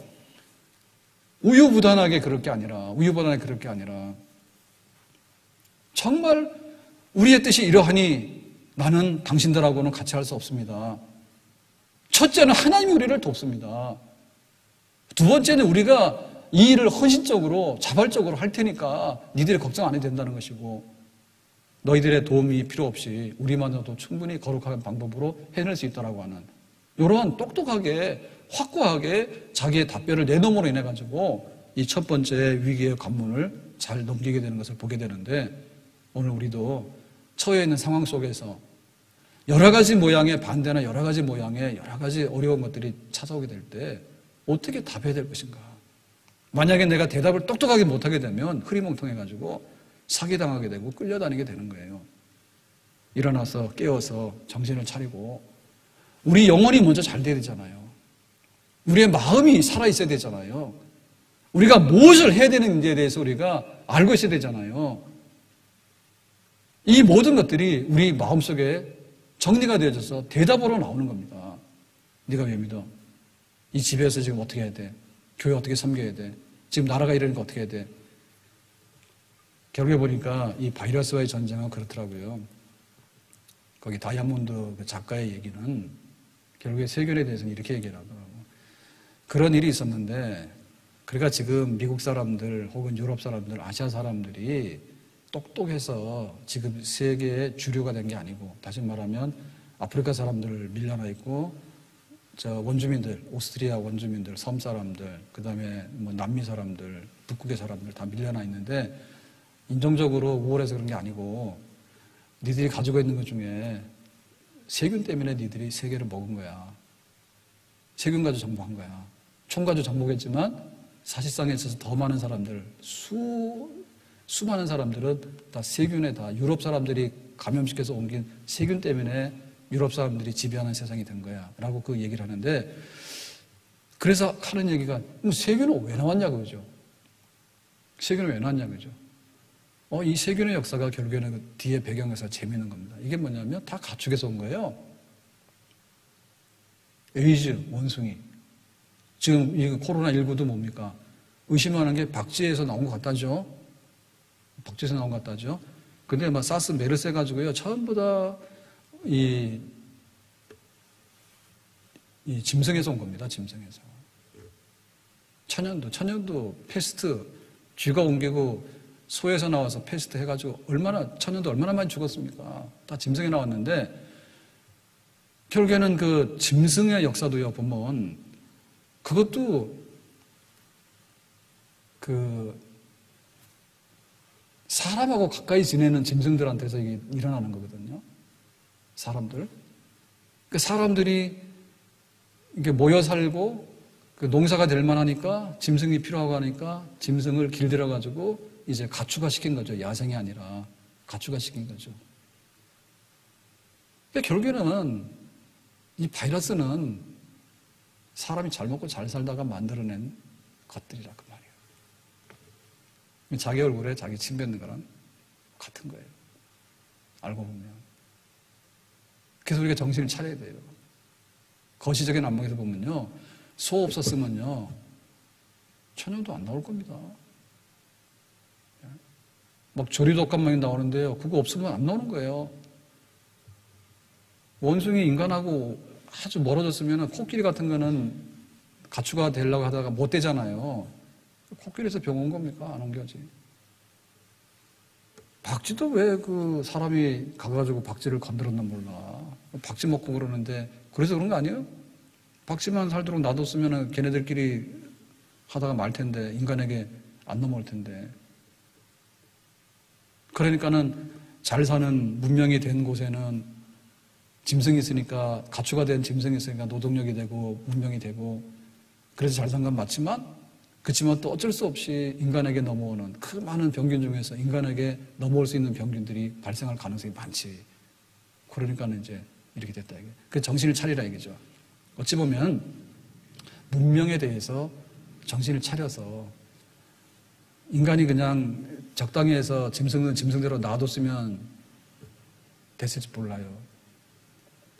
우유부단하게 그럴 게 아니라 정말 우리의 뜻이 이러하니 나는 당신들하고는 같이 할 수 없습니다. 첫째는 하나님이 우리를 돕습니다. 두 번째는 우리가 이 일을 헌신적으로 자발적으로 할 테니까 니들이 걱정 안 해도 된다는 것이고 너희들의 도움이 필요 없이 우리만으로도 충분히 거룩한 방법으로 해낼 수 있다라고 하는 이런 똑똑하게 확고하게 자기의 답변을 내놓음으로 인해 가지고 이 첫 번째 위기의 관문을 잘 넘기게 되는 것을 보게 되는데 오늘 우리도 처해 있는 상황 속에서 여러 가지 모양의 반대나 여러 가지 모양의 여러 가지 어려운 것들이 찾아오게 될 때 어떻게 답해야 될 것인가? 만약에 내가 대답을 똑똑하게 못하게 되면 흐리멍텅해가지고 사기당하게 되고 끌려다니게 되는 거예요. 일어나서 깨어서 정신을 차리고 우리 영혼이 먼저 잘 돼야 되잖아요. 우리의 마음이 살아있어야 되잖아요. 우리가 무엇을 해야 되는지에 대해서 우리가 알고 있어야 되잖아요. 이 모든 것들이 우리 마음속에 정리가 되어져서 대답으로 나오는 겁니다. 네가 왜 믿어? 이 집에서 지금 어떻게 해야 돼? 교회 어떻게 섬겨야 돼? 지금 나라가 이러니까 어떻게 해야 돼? 결국에 보니까 이 바이러스와의 전쟁은 그렇더라고요. 거기 다이아몬드 그 작가의 얘기는 결국에 세균에 대해서는 이렇게 얘기를 하더라고요. 그런 일이 있었는데 그러니까 지금 미국 사람들 혹은 유럽 사람들, 아시아 사람들이 똑똑해서 지금 세계의 주류가 된 게 아니고 다시 말하면 아프리카 사람들 밀려나 있고 저 원주민들, 오스트리아 원주민들, 섬 사람들, 그 다음에 뭐 남미 사람들, 북극의 사람들 다 밀려나 있는데 인종적으로 우월해서 그런 게 아니고 니들이 가지고 있는 것 중에 세균 때문에 니들이 세계를 먹은 거야. 세균 가지고 정복한 거야. 총 가지고 정복했지만 사실상에 있어서 더 많은 사람들, 수많은 사람들은 다 세균에 다 유럽 사람들이 감염시켜서 옮긴 세균 때문에 유럽 사람들이 지배하는 세상이 된 거야. 라고 그 얘기를 하는데 그래서 하는 얘기가 세균은 왜 나왔냐 그러죠. 세균은 왜 나왔냐 그러죠. 이 세균의 역사가 결국에는 그 뒤에 배경에서 재미있는 겁니다. 이게 뭐냐면 다 가축에서 온 거예요. 에이즈, 원숭이. 지금 이 코로나19도 뭡니까? 의심하는 게 박쥐에서 나온 것 같다죠. 박쥐에서 나온 것 같다죠. 근데 막 사스, 메르스 해가지고요. 전부 다 이 짐승에서 온 겁니다. 짐승에서. 천연두, 패스트, 쥐가 옮기고 소에서 나와서 패스트 해가지고 천연두 얼마나 많이 죽었습니까? 다 짐승에 나왔는데 결국에는 그 짐승의 역사도요, 보면 그것도 사람하고 가까이 지내는 짐승들한테서 이게 일어나는 거거든요. 사람들. 그 사람들이 이게 모여 살고 그 농사가 될 만하니까 짐승이 필요하고 하니까 짐승을 길들여가지고 이제 가축화 시킨 거죠. 야생이 아니라 가축화 시킨 거죠. 그러니까 결국에는 이 바이러스는 사람이 잘 먹고 잘 살다가 만들어낸 것들이라 그 말이에요. 자기 얼굴에 자기 침 뱉는 거랑 같은 거예요. 알고 보면. 그래서 우리가 정신을 차려야 돼요. 거시적인 안목에서 보면요. 소 없었으면요. 천연도 안 나올 겁니다. 막 조류독감만이 나오는데요. 그거 없으면 안 나오는 거예요. 원숭이 인간하고 아주 멀어졌으면 코끼리 같은 거는 가축화 되려고 하다가 못 되잖아요. 코끼리에서 병 온 겁니까? 안 옮겨지. 박쥐도 왜 그 사람이 가가지고 박쥐를 건드렸나 몰라. 박쥐 먹고 그러는데 그래서 그런 거 아니에요? 박쥐만 살도록 놔뒀으면 걔네들끼리 하다가 말 텐데 인간에게 안 넘어올 텐데. 그러니까는 잘 사는 문명이 된 곳에는 짐승이 있으니까, 가축화 된 짐승이 있으니까 노동력이 되고 문명이 되고 그래서 잘 산 건 맞지만, 그렇지만 또 어쩔 수 없이 인간에게 넘어오는 그 많은 병균 중에서 인간에게 넘어올 수 있는 병균들이 발생할 가능성이 많지. 그러니까는 이제 이렇게 됐다 이게. 그 정신을 차리라 이거죠. 어찌 보면 문명에 대해서 정신을 차려서 인간이 그냥 적당히 해서 짐승은 짐승대로 놔뒀으면 됐을지 몰라요.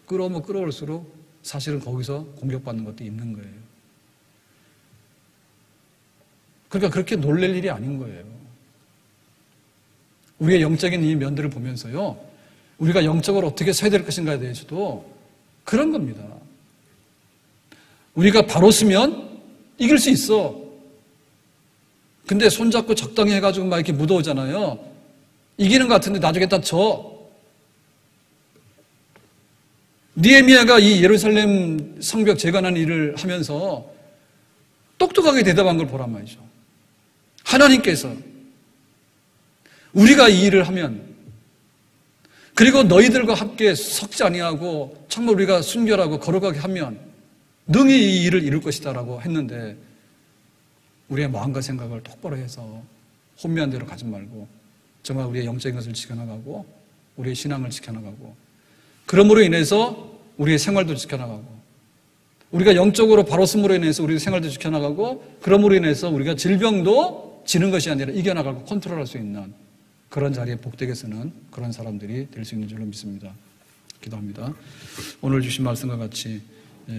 끌어오면 끌어올수록 사실은 거기서 공격받는 것도 있는 거예요. 그러니까 그렇게 놀랄 일이 아닌 거예요. 우리의 영적인 이 면들을 보면서요, 우리가 영적으로 어떻게 서야 될 것인가에 대해서도 그런 겁니다. 우리가 바로 서면 이길 수 있어. 근데 손잡고 적당히 해가지고 막 이렇게 무더우잖아요. 이기는 것 같은데 나중에 다 져. 느헤미야가 이 예루살렘 성벽 재건하는 일을 하면서 똑똑하게 대답한 걸 보란 말이죠. 하나님께서 우리가 이 일을 하면, 그리고 너희들과 함께 섞지 아니하고 정말 우리가 순결하고 거룩하게 하면 능히 이 일을 이룰 것이다라고 했는데, 우리의 마음과 생각을 똑바로 해서 혼미한 대로 가지 말고 정말 우리의 영적인 것을 지켜나가고 우리의 신앙을 지켜나가고, 그러므로 인해서 우리의 생활도 지켜나가고, 우리가 영적으로 바로 씀으로 인해서 우리의 생활도 지켜나가고, 그러므로 인해서 우리가 질병도 지는 것이 아니라 이겨나가고 컨트롤할 수 있는 그런 자리에 복되게 쓰는 그런 사람들이 될 수 있는 줄로 믿습니다. 기도합니다. 오늘 주신 말씀과 같이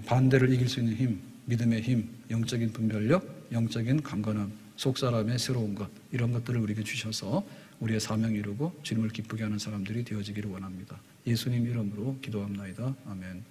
반대를 이길 수 있는 힘, 믿음의 힘, 영적인 분별력, 영적인 강건함, 속사람의 새로운 것, 이런 것들을 우리에게 주셔서 우리의 사명 이루고 주님을 기쁘게 하는 사람들이 되어지기를 원합니다. 예수님 이름으로 기도합나이다. 아멘.